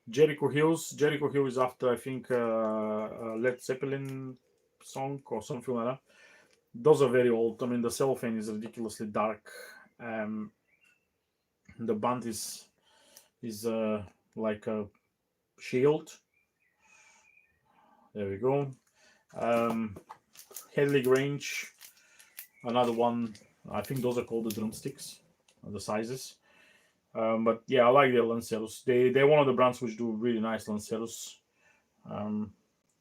Jericho Hills. Jericho Hill is after, I think, a Led Zeppelin song or something like that. Those are very old. I mean, the cellophane is ridiculously dark. Um, the band is like a shield. There we go. Um, Headley Grange, another one. I think those are called the drumsticks, the sizes. But yeah, I like the Lanceros. They're one of the brands which do really nice Lanceros. Um,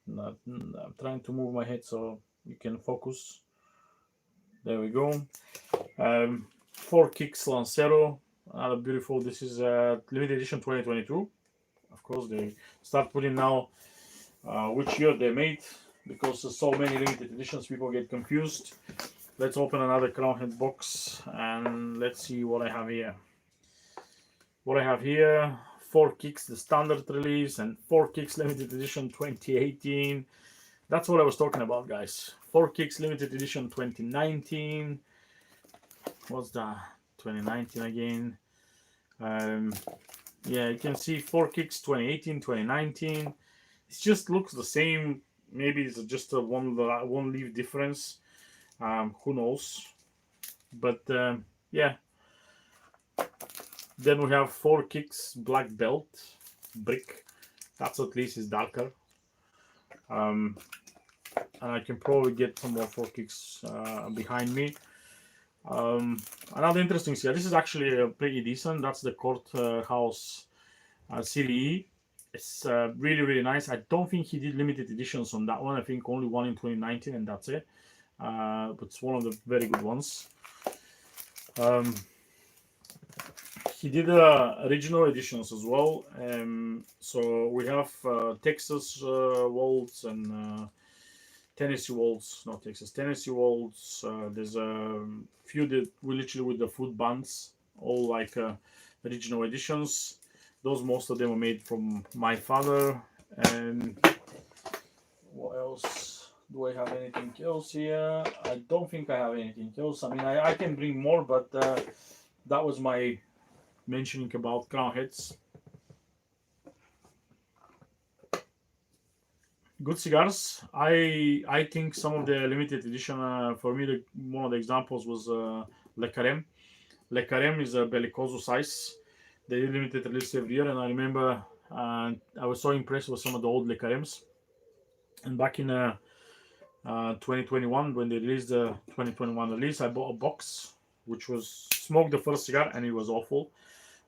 I'm trying to move my head so you can focus. There we go. 4 Kicks Lancero, another beautiful. This is limited edition 2022. Of course, they start putting now which year they made, because there's so many limited editions, people get confused. Let's open another crown head box and let's see what I have here. What I have here: 4 Kicks, the standard release, and 4 Kicks limited edition 2018. That's what I was talking about, guys. 4 Kicks limited edition 2019. What's that? 2019 again. Yeah, you can see 4 Kicks 2018, 2019. It just looks the same. Maybe it's just a one leaf difference. Who knows? But yeah. Then we have 4 Kicks Black Belt brick. That's at least is darker. And I can probably get some more 4 Kicks behind me. Another interesting cigar. This is actually pretty decent. That's the Courthouse Serie E. It's really, really nice. I don't think he did limited editions on that one. I think only one in 2019, and that's it. But it's one of the very good ones. He did original editions as well. So we have Texas Waltz and Tennessee Waltz, not Texas, Tennessee Waltz. There's a few that we literally with the food bands, all like original editions. Those, most of them were made from my father. And what else? Do I have anything else here? I don't think I have anything else. I mean, I can bring more, but that was my mentioning about crown heads. Good cigars. I think some of the limited edition, for me, one of the examples was Le Carême. Le Carême is a Bellicoso size. They did limited release every year, and I remember I was so impressed with some of the old Le Carêmes. And back in 2021, when they released the 2021 release, I bought a box, which was smoked the first cigar, and it was awful.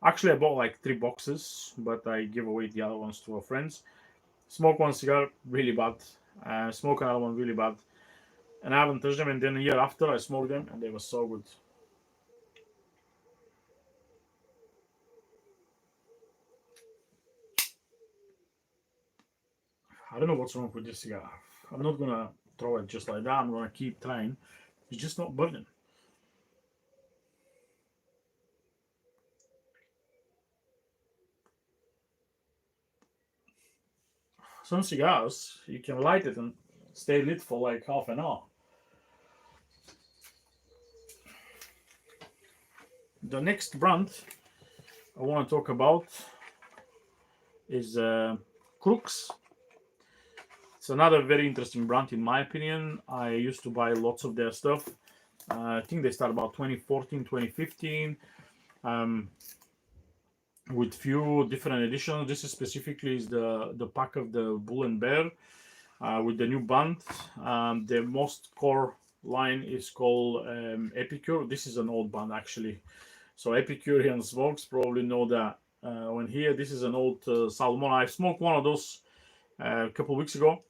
Actually, I bought like 3 boxes, but I gave away the other ones to our friends. Smoke one cigar, really bad. Smoke another one, really bad. And I haven't touched them. And then a year after, I smoked them, and they were so good. I don't know what's wrong with this cigar. I'm not gonna throw it just like that. I'm gonna keep trying. It's just not burning. Some cigars, you can light it and stay lit for like half an hour. The next brand I want to talk about is Crooks. It's another very interesting brand in my opinion. I used to buy lots of their stuff. I think they started about 2014, 2015. With few different editions. This is specifically is the pack of the Bull and Bear with the new band. The most core line is called Epicure. This is an old band actually. So Epicurean smokes probably know that. When here, this is an old Salomon. I smoked one of those a couple of weeks ago.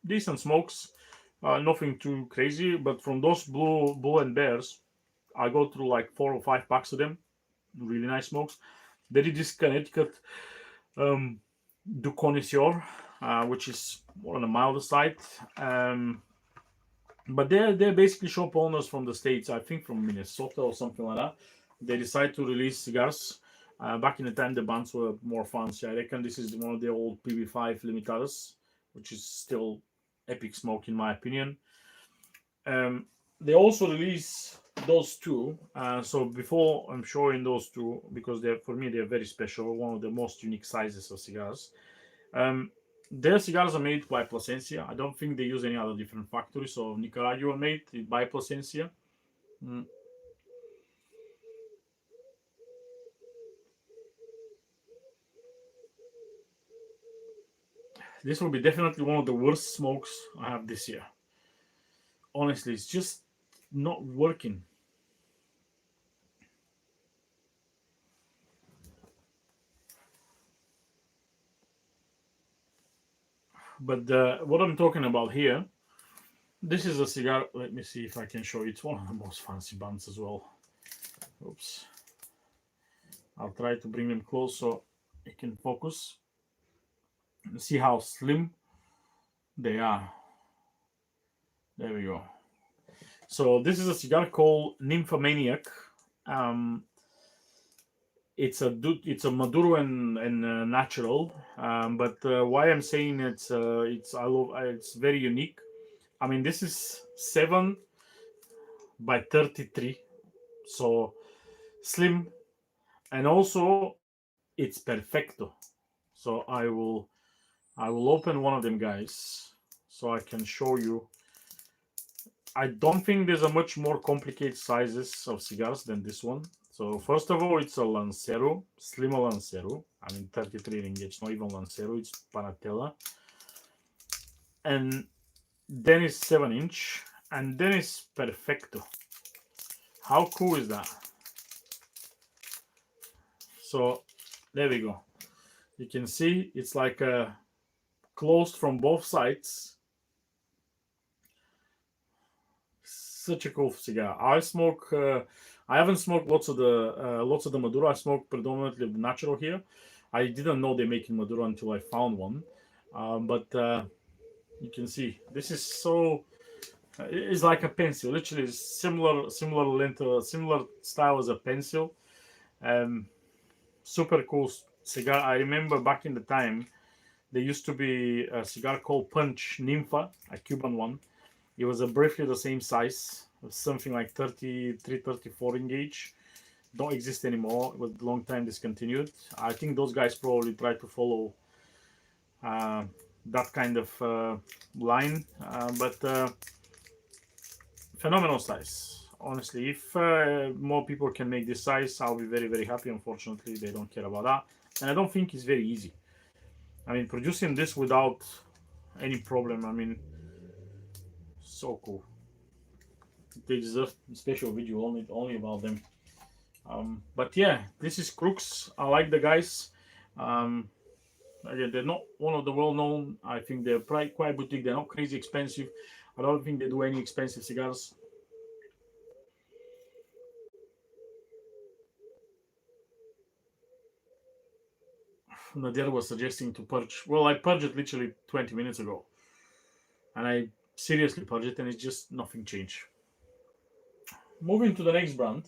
Decent smokes, nothing too crazy. But from those Bull and Bears, I go through like 4 or 5 packs of them. Really nice smokes. They did this Connecticut Du Connoisseur, which is more on the milder side. But they're basically shop owners from the States, I think from Minnesota or something like that. They decide to release cigars. Back in the time, the bands were more fancy. I reckon this is one of the old PB5 Limitadas, which is still epic smoke in my opinion. They also release those two. So before I'm showing those two, because they're for me they're very special, one of the most unique sizes of cigars. Um, their cigars are made by Plasencia. I don't think they use any other different factory. So Nicaragua made by Plasencia. Mm. This will be definitely one of the worst smokes I have this year. Honestly, it's just not working. But what I'm talking about here, this is a cigar. Let me see if I can show you. It's one of the most fancy bands as well. Oops. I'll try to bring them close so it can focus. See how slim they are. There we go. So this is a cigar called Nymphomaniac. Um, it's a Maduro and natural. But why I'm saying it's I love it's very unique. I mean this is 7 by 33, so slim, and also it's perfecto. So I will open one of them guys so I can show you. I don't think there's a much more complicated sizes of cigars than this one. So first of all, it's a Lancero, Slim Lancero. I mean, 33 ringgit. It's not even Lancero. It's Panatella. And then it's 7 inch, and then it's Perfecto. How cool is that? So there we go. You can see it's like closed from both sides. Such a cool cigar. I haven't smoked lots of the Maduro. I smoke predominantly the natural here. I didn't know they're making Maduro until I found one. But you can see this is so. It's like a pencil. Literally similar length, similar style as a pencil. Um, Super cool cigar. I remember back in the time there used to be a cigar called Punch Nympha, a Cuban one. It was a briefly the same size, something like 33, 34 in gauge. Don't exist anymore. It was a long time discontinued. I think those guys probably try to follow uh, that kind of line, but phenomenal size. Honestly, if more people can make this size, I'll be very, very happy. Unfortunately, they don't care about that. And I don't think it's very easy. I mean, producing this without any problem, I mean, so cool. They deserve a special video only about them. But yeah, this is Crooks. I like the guys. Um, Again, they're not one of the well known. I think they're quite boutique. They're not crazy expensive. I don't think they do any expensive cigars. Nadir was suggesting to purge. Well, I purged it literally 20 minutes ago. And I seriously purged it and it's just nothing changed. Moving to the next brand.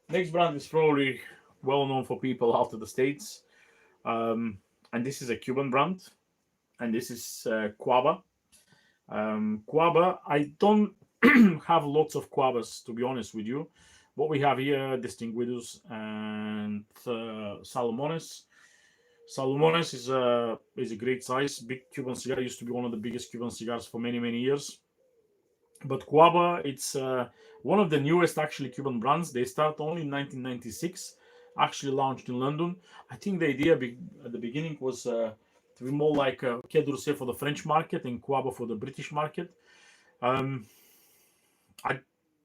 Next brand is probably well known for people out of the States. Um, and this is a Cuban brand. And this is Cuava. Quaba, I don't have lots of Quabas to be honest with you. What we have here, Distinguidos and Salomones. Salomones is a great size, big Cuban cigar. Used to be one of the biggest Cuban cigars for many years. But Quaba, it's one of the newest actually Cuban brands. They start only in 1996. Actually launched in London. I think the idea at the beginning was to be more like Quai d'Orsay for the French market and Quaba for the British market. Um, I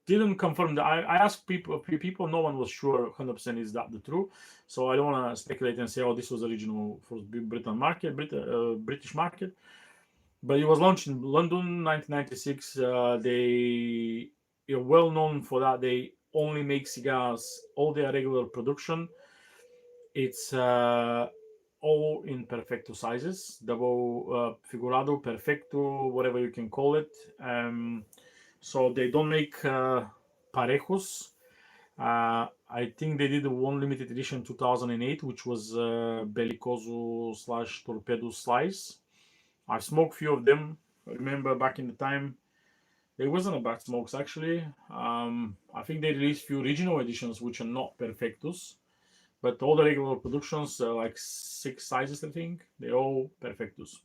didn't confirm that. I asked people. No one was sure 100% is that the truth. So I don't want to speculate and say, oh, this was original for Britain market, British market. But it was launched in London, 1996. They're well known for that. They only make cigars, all their regular production. It's all in perfecto sizes, double figurado, perfecto, whatever you can call it. So they don't make parejos. I think they did one limited edition 2008, which was Bellicoso slash Torpedo Slice. I smoked few of them. I remember back in the time, It wasn't a bad smokes actually. I think they released few regional editions which are not perfectus, but all the regular productions, like six sizes, I think, they're all perfectus.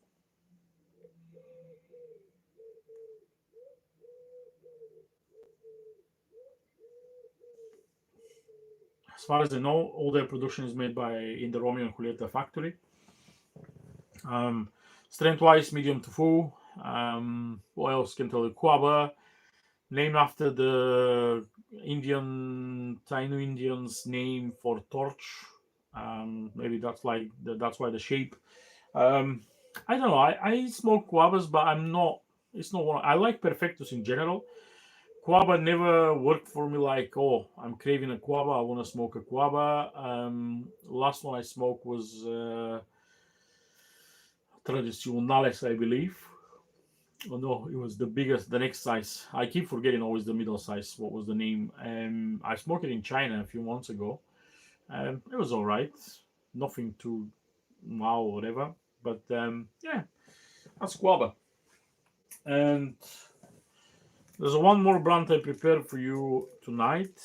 As far as I know, all their production is made by in the Romeo and Julieta factory. Um, Strength wise, medium to full. What else can tell you? Quaba, named after the Taino Indians' name for torch. Maybe that's like that's why the shape. Um, I don't know. I smoke quabas, but I'm not. It's not one. I like perfectus in general. Quaba never worked for me. Like, oh, I'm craving a quaba. I want to smoke a quaba. Last one I smoked was Tradicionales, I believe. Oh no, it was the biggest, the next size. I keep forgetting always the middle size. What was the name? I smoked it in China a few months ago. It was all right. Nothing too wow or whatever. But yeah, that's guava. And there's one more brand I prepared for you tonight.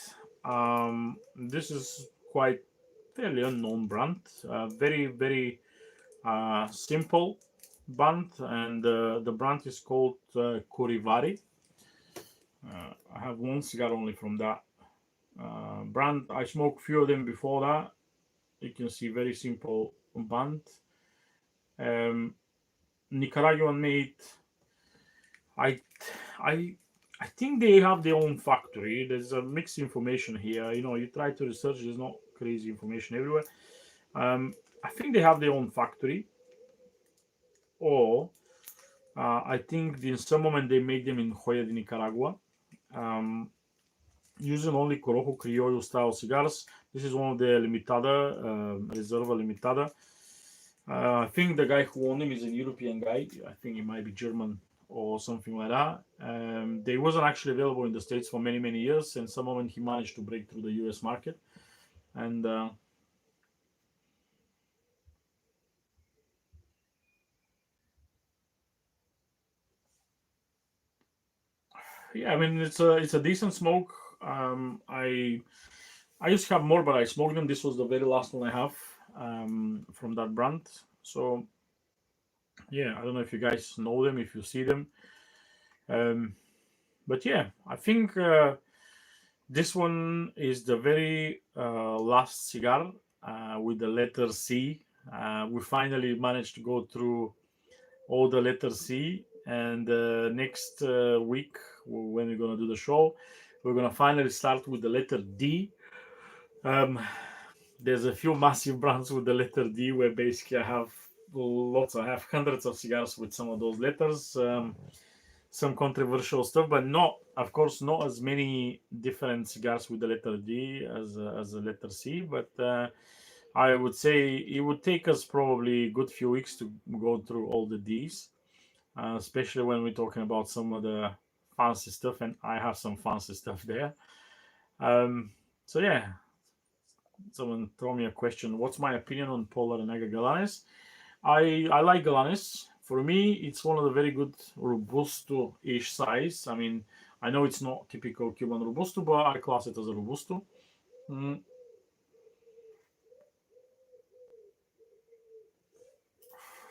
This is quite fairly unknown brand. Very simple brand, and the brand is called Corivari. I have one cigar only from that brand. I smoked few of them before that. You can see very simple band. Um, Nicaraguan made. I I I think they have their own factory. There's a mixed information here. You try to research. There's not crazy information everywhere. Um, I think they have their own factory, or I think in some moment they make them in Joya de Nicaragua. Um, Using only Corojo Criollo style cigars. This is one of the Limitada, Reserva Limitada. I think the guy who owned him is a European guy. I think he might be German or something like that. They wasn't actually available in the States for many years, and some moment he managed to break through the US market. And yeah, I mean it's a decent smoke. I used to have more, but I smoked them. This was the very last one I have from that brand. So yeah, I don't know if you guys know them, if you see them. Um, but yeah, I think this one is the very last cigar with the letter C. We finally managed to go through all the letter C, and next week when we're gonna do the show, we're gonna finally start with the letter D. Um, there's a few massive brands with the letter D where basically I have hundreds of cigars with some of those letters. Some controversial stuff, but not, of course, not as many different cigars with the letter D as the letter C. But I would say it would take us probably a good few weeks to go through all the Ds, especially when we're talking about some of the fancy stuff, and I have some fancy stuff there. Um, so yeah, someone throw me a question. What's my opinion on Polar and Aga Galanes? I like Galanes. For me, it's one of the very good Robusto-ish size. I mean, I know it's not typical Cuban Robusto, but I class it as a Robusto. Mm.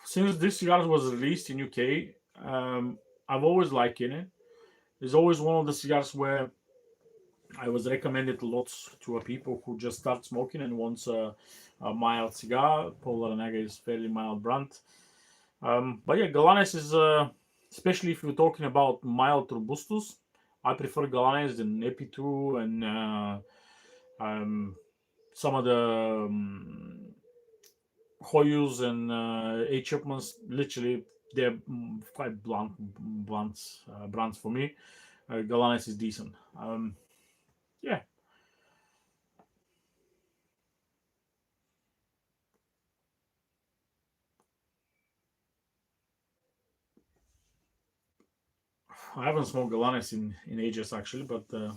Since this cigar was released in UK, I've always liked it. It's always one of the cigars where I was recommended lots to people who just start smoking and wants a mild cigar. Polar Naga is fairly mild brand. But yeah, Galanes is, especially if you're talking about mild robustus, I prefer Galanes than Epi2 and um, some of the Hoyus and H. Chapmans. Literally, they're quite brands for me. Galanes is decent. Yeah, I haven't smoked Galanes in ages actually, but I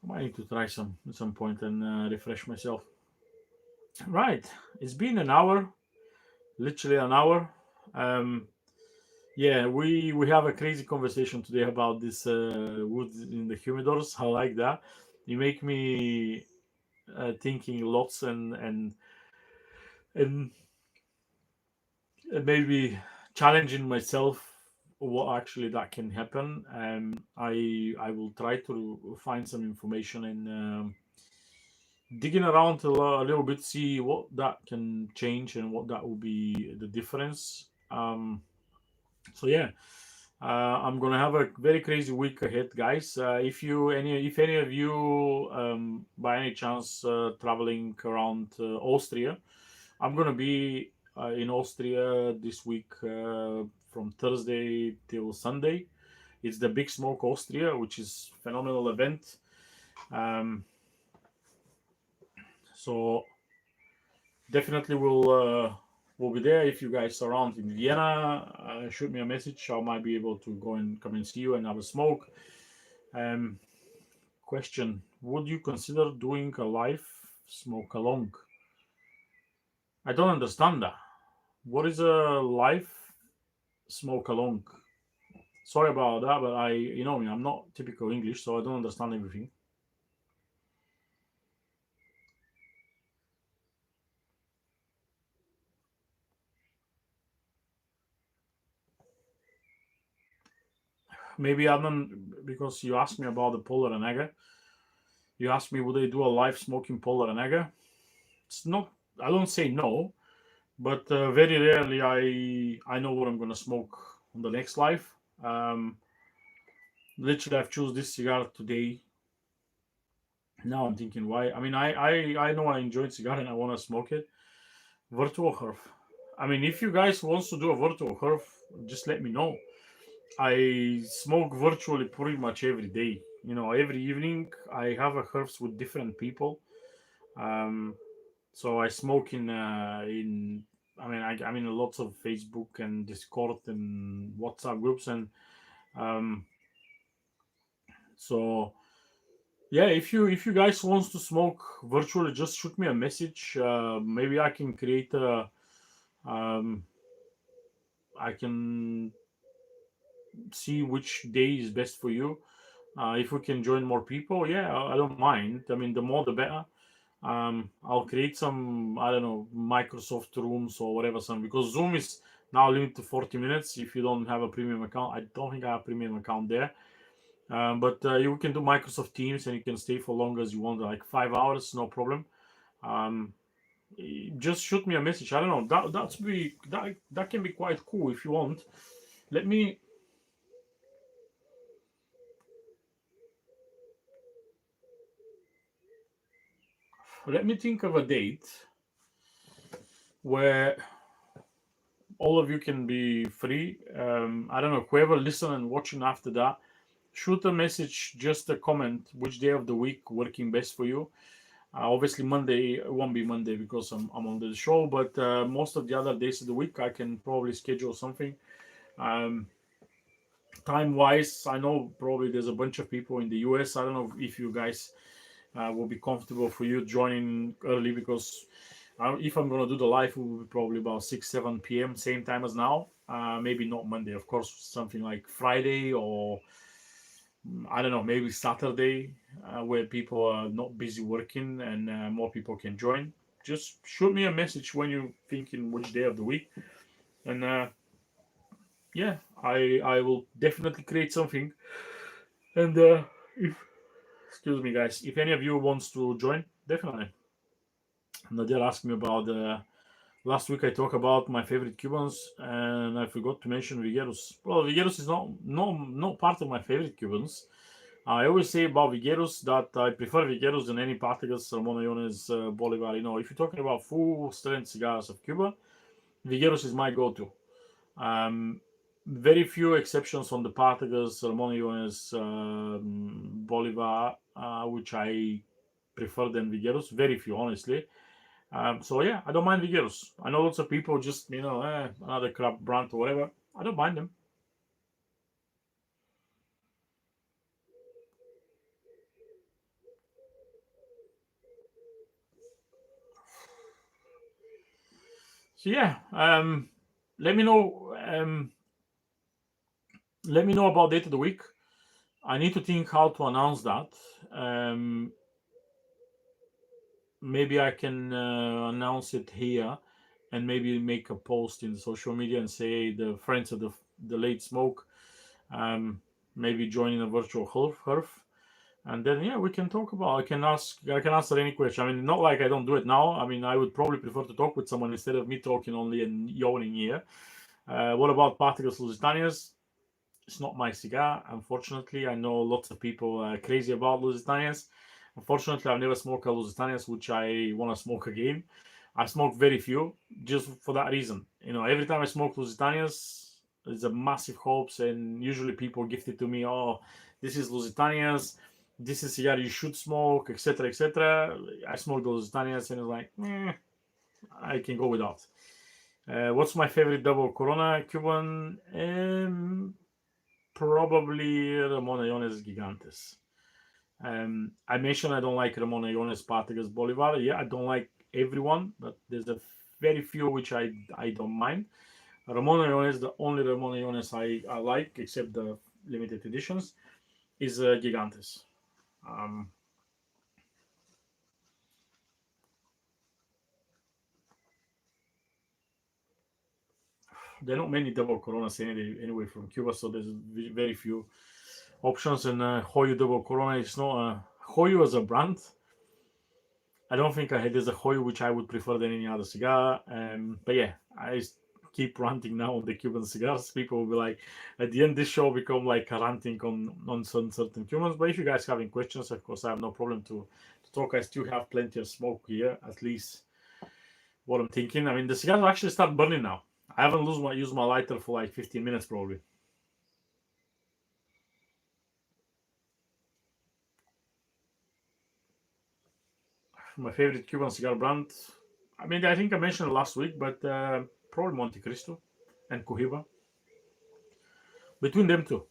might need to try some at some point and refresh myself. Right, it's been an hour, literally an hour. Um, Yeah, we have a crazy conversation today about this wood in the humidors. I like that. You make me thinking lots and maybe challenging myself what actually that can happen. I will try to find some information and digging around a little bit, see what that can change and what that will be the difference. So yeah, I'm gonna have a very crazy week ahead, guys. If any of you by any chance traveling around Austria, I'm gonna be in Austria this week from Thursday till Sunday. It's the Big Smoke Austria, which is phenomenal event. Um, so definitely will be there. If you guys are around in Vienna, shoot me a message. I might be able to go and come and see you and have a smoke. Um, Question: would you consider doing a live smoke along? I don't understand that. What is a live smoke along? Sorry about that, but you know me, I'm not typical English, so I don't understand everything. Maybe I'm not, because you asked me about the Polar and Egger. You asked me would I do a live smoking Polar and Egger. It's not. I don't say no, but very rarely I know what I'm gonna smoke on the next live. Um, Literally, I've choose this cigar today. Now I'm thinking why. I mean, I know I enjoy cigar and I want to smoke it. Virtual Herf. I mean, if you guys wants to do a virtual Herf, just let me know. I smoke virtually pretty much every day. You know, every evening I have a Herfs with different people. Um, so I smoke in. I mean, I'm in lots of Facebook and Discord and WhatsApp groups, and um, so yeah, if you guys wants to smoke virtually, just shoot me a message. Maybe I can create a. Um, I can see which day is best for you. If we can join more people, yeah, I don't mind. I mean, the more the better. I'll create some, I don't know, Microsoft rooms or whatever, some, because Zoom is now limited to 40 minutes. If you don't have a premium account, I don't think I have a premium account there. But you can do Microsoft Teams and you can stay for long as you want, like 5 hours, no problem. Um, just shoot me a message. I don't know. That can be quite cool if you want. Let me let me think of a date where all of you can be free. I don't know. Whoever listen and watching after that, shoot a message, just a comment, which day of the week working best for you. Obviously, Monday won't be Monday because I'm on the show, but most of the other days of the week, I can probably schedule something. Um, Time wise, I know probably there's a bunch of people in the US. I don't know if you guys will be comfortable for you joining early, because if I'm gonna do the live, it will be probably about 6 7 p.m. same time as now. Maybe not Monday, of course, something like Friday or I don't know, maybe Saturday, where people are not busy working and more people can join. Just shoot me a message when you're thinking which day of the week, and yeah, I will definitely create something. And if excuse me, guys, if any of you wants to join, definitely. Nadia asked me about last week. I talked about my favorite Cubans, and I forgot to mention Vigueros. Well, Vigueros is not part of my favorite Cubans. I always say about Vigueros that I prefer Vigueros than any Partagas, Salmonejones, Bolivar. You know, if you're talking about full strength cigars of Cuba, Vigueros is my go-to. Um, Very few exceptions on the Partagas, Salmonejones, Bolivar, which I prefer than Vigueros. Very few, honestly. So yeah, I don't mind Vigueros. I know lots of people just another crap brand or whatever. I don't mind them. So yeah, let me know. Let me know about date of the week. I need to think how to announce that. Um, Maybe I can announce it here, and maybe make a post in social media and say the friends of the late smoke, um, maybe joining a virtual herf, and then yeah, we can talk about. I can answer any question. I mean, not like I don't do it now. I mean, I would probably prefer to talk with someone instead of me talking only and yawning here. What about Particles Lusitanias? It's not my cigar, unfortunately. I know lots of people are crazy about Lusitanias. Unfortunately, I've never smoked a Lusitanias, which I want to smoke again. I smoke very few, just for that reason. You know, every time I smoke Lusitanias, there's a massive hopes, and usually people gift it to me. Oh, this is Lusitanias. This is cigar you should smoke, etc., etc. I smoke the Lusitanias, and it's like, I can go without. What's my favorite double Corona Cuban? Probably Ramones Gigantes. I mentioned I don't like Ramones Partagas Bolivar. Yeah, I don't like everyone, but there's a very few which I don't mind. Ramones, the only Ramones I like, except the limited editions, is Gigantes. Um, there are not many double Coronas anyway from Cuba, so there's very few options. And Hoyu double Corona is not Hoyu as a brand. I don't think I had there's a Hoyo which I would prefer than any other cigar. But yeah, I keep ranting now on the Cuban cigars. People will be like, at the end, this show become like a ranting on certain Cubans. But if you guys have any questions, of course, I have no problem to talk. I still have plenty of smoke here, at least what I'm thinking. I mean, the cigars actually start burning now. I haven't used my lighter for like 15 minutes probably. My favorite Cuban cigar brand. I mean, I think I mentioned it last week, but probably Monte Cristo and Cohiba. Between them two.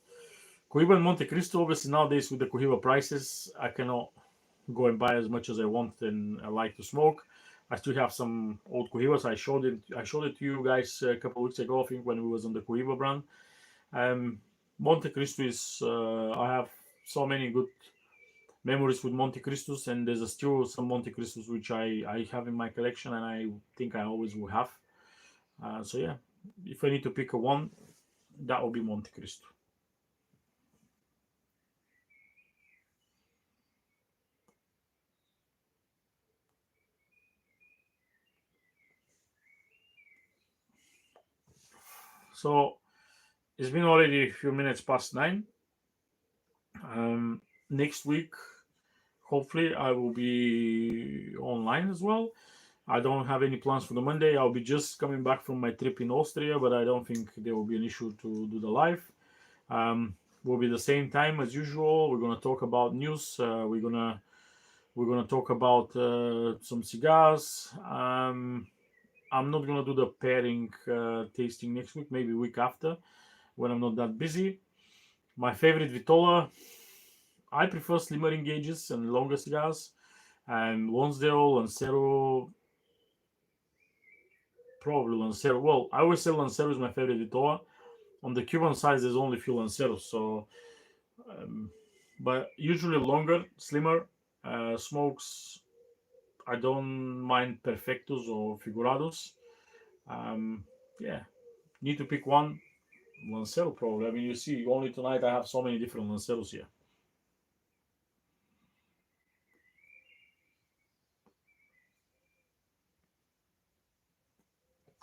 Cohiba and Monte Cristo, obviously nowadays with the Cohiba prices, I cannot go and buy as much as I want and I like to smoke. I still have some old Cohibas. I showed it to you guys a couple of weeks ago, I think, when we was on the Cohiba brand. Um, Monte Cristo is I have so many good memories with Monte Cristos, and there's still some Monte Cristos which I have in my collection, and I think I always will have. So yeah, if I need to pick a one, that will be Monte Cristo. So it's been already a few minutes past 9. Next week, hopefully, I will be online as well. I don't have any plans for the Monday. I'll be just coming back from my trip in Austria, but I don't think there will be an issue to do the live. Um, will be the same time as usual. We're gonna talk about news. We're gonna talk about some cigars. I'm not gonna do the pairing tasting next week. Maybe week after when I'm not that busy. My favorite Vitola. I prefer slimmer engages and longer cigars. And Lonsdale, Lancero, probably Lancero. Well, I always say Lancero is my favorite Vitola. On the Cuban side, there's only few Lanceros. So, um, but usually longer, slimmer smokes. I don't mind Perfectos or Figurados. Um, yeah, need to pick one. Lancero probably. I mean, you see, only tonight I have so many different Lanceros here.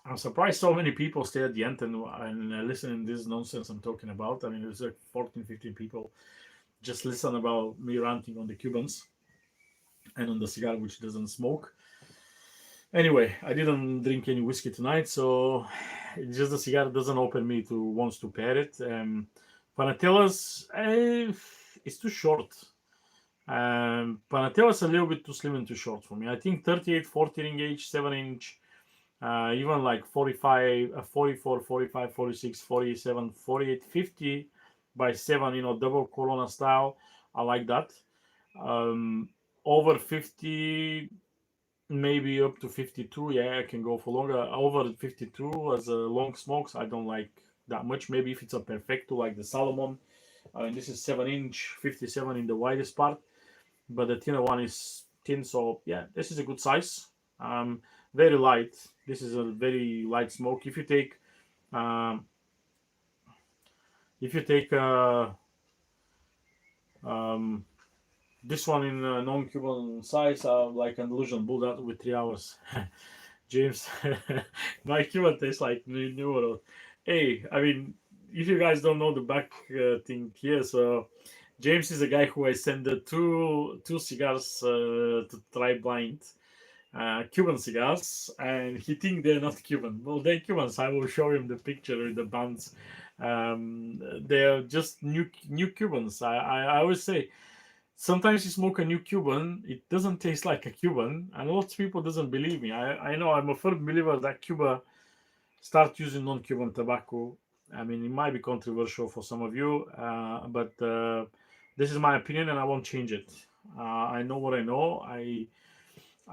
I'm surprised so many people stay at the end and listen to this nonsense I'm talking about. I mean, there's like 14, 15 people just listen about me ranting on the Cubans and on the cigar which doesn't smoke. Anyway, I didn't drink any whiskey tonight, so it's just the cigar doesn't open me to wants to pair it. Panatellas, it's too short. Panatellas a little bit too slim and too short for me. I think 38, 14 gauge, 7 inch, even like 45, 44, 45, 46, 47, 48, 50 by 7, double Corona style. I like that. Um, Over 50, maybe up to 52. Yeah, I can go for longer. Over 52 as a long smokes, I don't like that much. Maybe if it's a perfecto like the Salomon, I mean, this is 7-inch, 57 in the widest part, but the thinner one is thin. So yeah, this is a good size. Um, Very light. This is a very light smoke. Um, if you take um, this one in non-Cuban size, like an illusion bull that with 3 hours. James, my Cuban tastes like New World. Hey, I mean, if you guys don't know the back thing here, so James is a guy who I sent the two cigars to try blind, Cuban cigars, and he think they're not Cuban. Well, they're Cubans. I will show him the picture with the bands. They're just new Cubans. I always say sometimes you smoke a new Cuban, it doesn't taste like a Cuban, and lots of people doesn't believe me. I know I'm a firm believer that Cuba start using non-Cuban tobacco. I mean, it might be controversial for some of you, but this is my opinion, and I won't change it. I know what I know.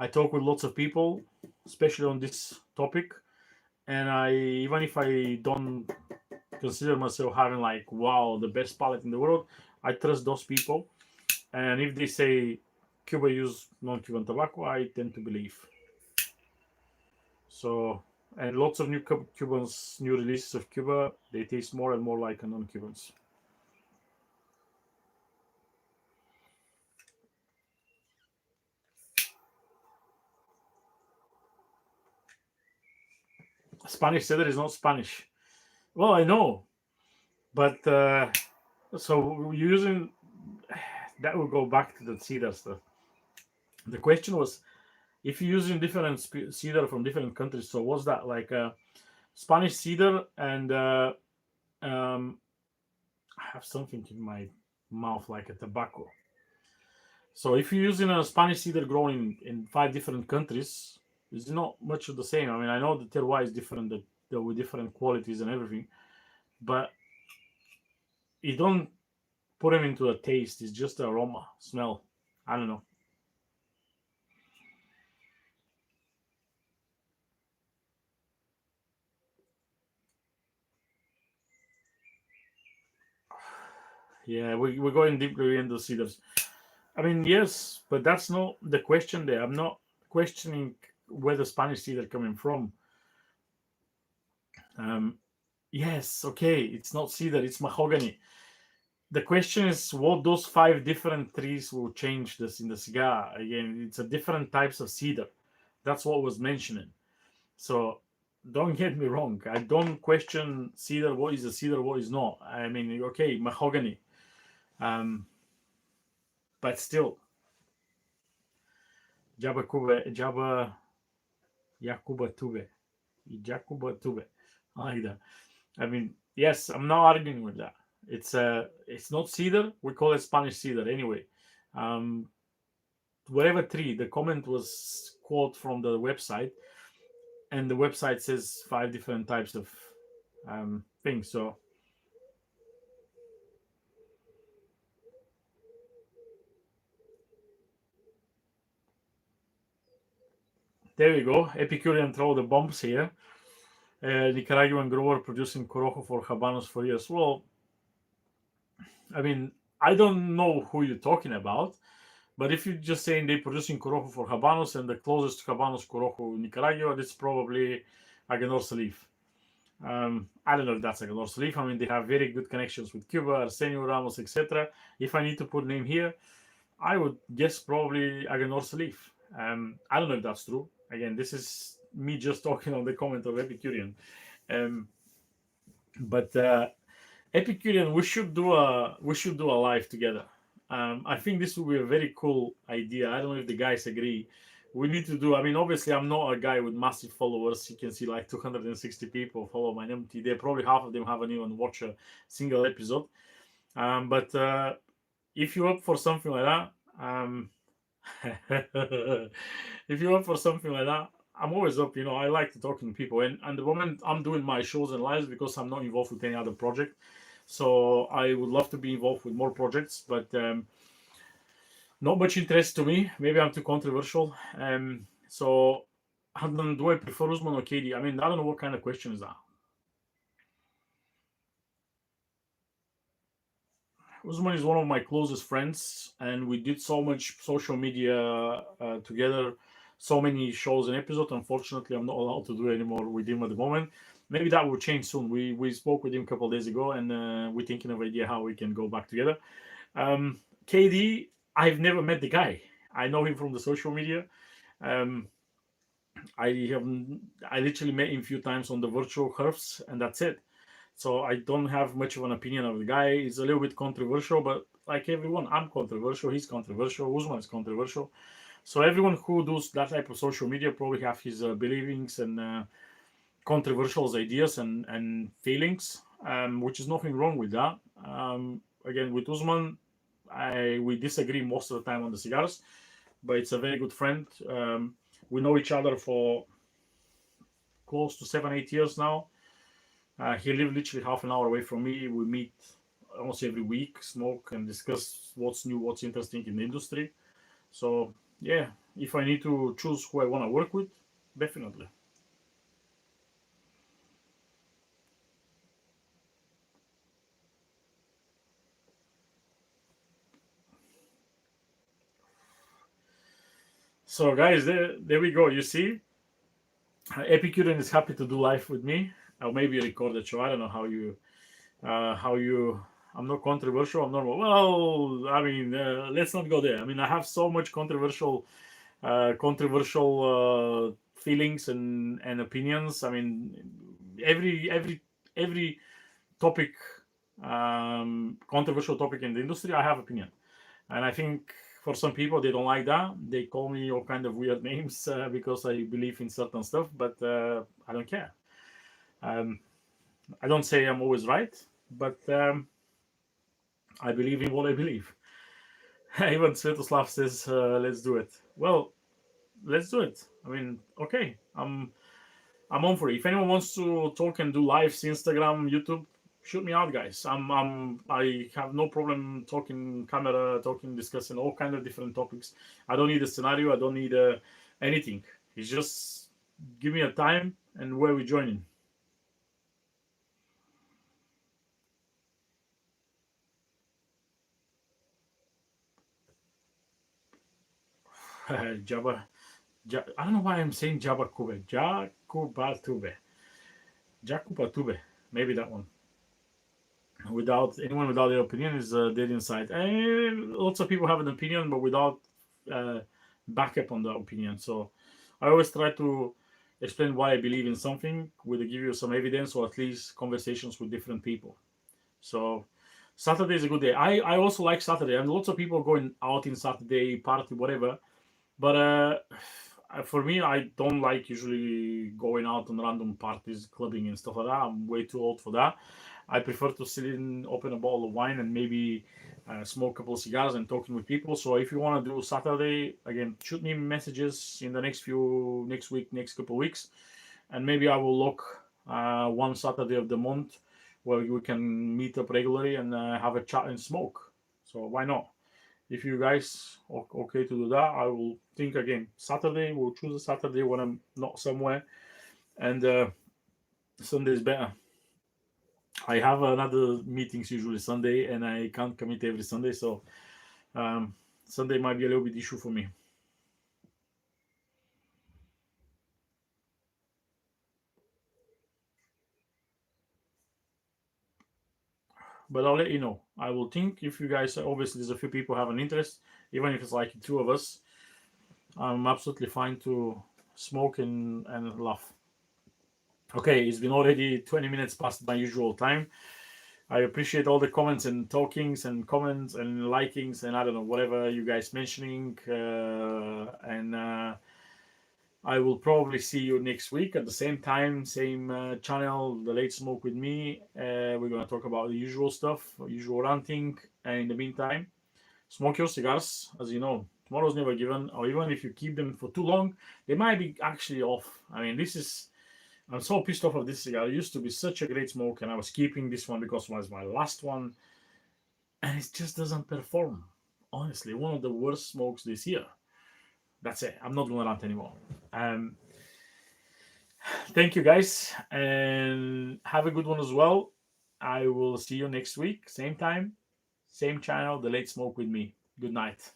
I talk with lots of people, especially on this topic, and I even if I don't consider myself having like wow the best palate in the world, I trust those people, and if they say Cuba use non-Cuban tobacco, I tend to believe. So, and lots of new Cubans, new releases of Cuba, they taste more and more like non-Cubans. Spanish cedar is not Spanish. Well, I know, but so using that will go back to the cedar stuff. The question was if you're using different cedar from different countries. So what's that like? Spanish cedar and um, I have something in my mouth like a tobacco. So if you're using a Spanish cedar grown in 5 different countries, it's not much of the same. I mean, I know the terroir is different, with different qualities and everything, but you don't put them into a taste. It's just aroma, smell. I don't know. Yeah, we're going deeply into cedars. I mean, yes, but that's not the question there. I'm not questioning where the Spanish cedar coming from. Um, yes, okay, it's not cedar, it's mahogany. The question is what those 5 different trees will change this in the cigar. Again, it's a different types of cedar. That's what was mentioning. So don't get me wrong. I don't question cedar. What is a cedar? What is not? I mean, okay, mahogany. Um, but still, Jabba Kube, Jabba Yakuba Tube, Jakuba Tube. I like that. I mean, yes, I'm not arguing with that. It's not cedar. We call it Spanish cedar anyway. Um, Whatever tree, the comment was quote from the website, and the website says 5 different types of things. So there we go. Epicurean throw the bombs here. Nicaraguan grower producing Corojo for Habanos for years. Well, I mean, I don't know who you're talking about, but if you're just saying they're producing Corojo for Habanos and the closest to Habanos Corojo in Nicaragua, it's probably Agenor Salif. I don't know if that's Agenor Salif. I mean, they have very good connections with Cuba, Arsenio Ramos, etc. If I need to put name here, I would guess probably Agenor Salif. I don't know if that's true. Again, this is me just talking on the comment of Epicurean. Um, but Epicurean, we should do a live together. I think this will be a very cool idea. I don't know if the guys agree. We need to do. I mean, obviously, I'm not a guy with massive followers. You can see like 260 people follow my MT. They probably half of them haven't even watched a single episode. But if you're up for something like that, if you're up for something like that, I'm always up. I like to talk to people, and the moment I'm doing my shows and lives because I'm not involved with any other project. So I would love to be involved with more projects, but not much interest to me. Maybe I'm too controversial. So, do I prefer Usman or KD? I mean, I don't know what kind of question is that. Usman is one of my closest friends, and we did so much social media together, so many shows and episodes. Unfortunately, I'm not allowed to do anymore with him at the moment. Maybe that will change soon. We spoke with him a couple of days ago, and we're thinking of idea how we can go back together. KD, I've never met the guy. I know him from the social media. Um, I have I literally met him a few times on the virtual curves, and that's it. So I don't have much of an opinion of the guy. He's a little bit controversial, but like everyone, I'm controversial. He's controversial. Usman is controversial. So everyone who does that type of social media probably have his beliefs and controversial ideas and feelings, which is nothing wrong with that. Again, with Usman, we disagree most of the time on the cigars, but it's a very good friend. We know each other for close to 7, 8 years now. He lived literally half an hour away from me. We meet almost every week, smoke and discuss what's new, what's interesting in the industry. So yeah, if I need to choose who I want to work with, definitely. So guys, there we go. You see, Epicurean is happy to do live with me, or maybe record the show. I don't know how you. I'm not controversial. I'm normal. Well, I mean, let's not go there. I mean, I have so much controversial feelings and opinions. I mean, every topic, controversial topic in the industry, I have opinion, and I think for some people they don't like that. They call me all kind of weird names because I believe in certain stuff, but I don't care. Um, I don't say I'm always right, but I believe in what I believe. Even Svetoslav says, "Let's do it." Well, let's do it. I mean, okay, I'm on for it. If anyone wants to talk and do lives, Instagram, YouTube, shoot me out, guys. I have no problem talking camera, talking, discussing all kind of different topics. I don't need a scenario. I don't need anything. It's just give me a time and where we joining. Jabba, I don't know why I'm saying Jabba Kube. Jakubatube. Jakubatube. Maybe that one. Without anyone without their opinion is dead inside. And lots of people have an opinion, but without uh, backup on the opinion. So I always try to explain why I believe in something, with give you some evidence or at least conversations with different people. So Saturday is a good day. I also like Saturday, and lots of people going out in Saturday party whatever. But for me, I don't like usually going out on random parties, clubbing and stuff like that. I'm way too old for that. I prefer to sit in, open a bottle of wine, and maybe smoke a couple of cigars and talking with people. So if you want to do Saturday, again, shoot me messages in the next week, next couple of weeks, and maybe I will look one Saturday of the month where we can meet up regularly and have a chat and smoke. So why not? If you guys okay to do that, I will think again. Saturday, we'll choose a Saturday when I'm not somewhere, and Sunday is better. I have another meetings usually Sunday, and I can't commit every Sunday, so um, Sunday might be a little bit issue for me. But I'll let you know. I will think if you guys obviously there's a few people have an interest, even if it's like two of us. I'm absolutely fine to smoke and laugh. Okay, it's been already 20 minutes past my usual time. I appreciate all the comments and talkings and comments and likings and I don't know whatever you guys mentioning. And I will probably see you next week at the same time, same channel, the Late Smoke with me. We're gonna talk about the usual stuff, usual ranting. And in the meantime, smoke your cigars. As you know, tomorrow's never given, or even if you keep them for too long, they might be actually off. I mean, this is I'm so pissed off of this cigar. It used to be such a great smoke, and I was keeping this one because it was my last one, and it just doesn't perform. Honestly, one of the worst smokes this year. That's it. I'm not gonna rant anymore. Um, thank you guys, and have a good one as well. I will see you next week, same time, Same channel, The Late Smoke with me. Good night.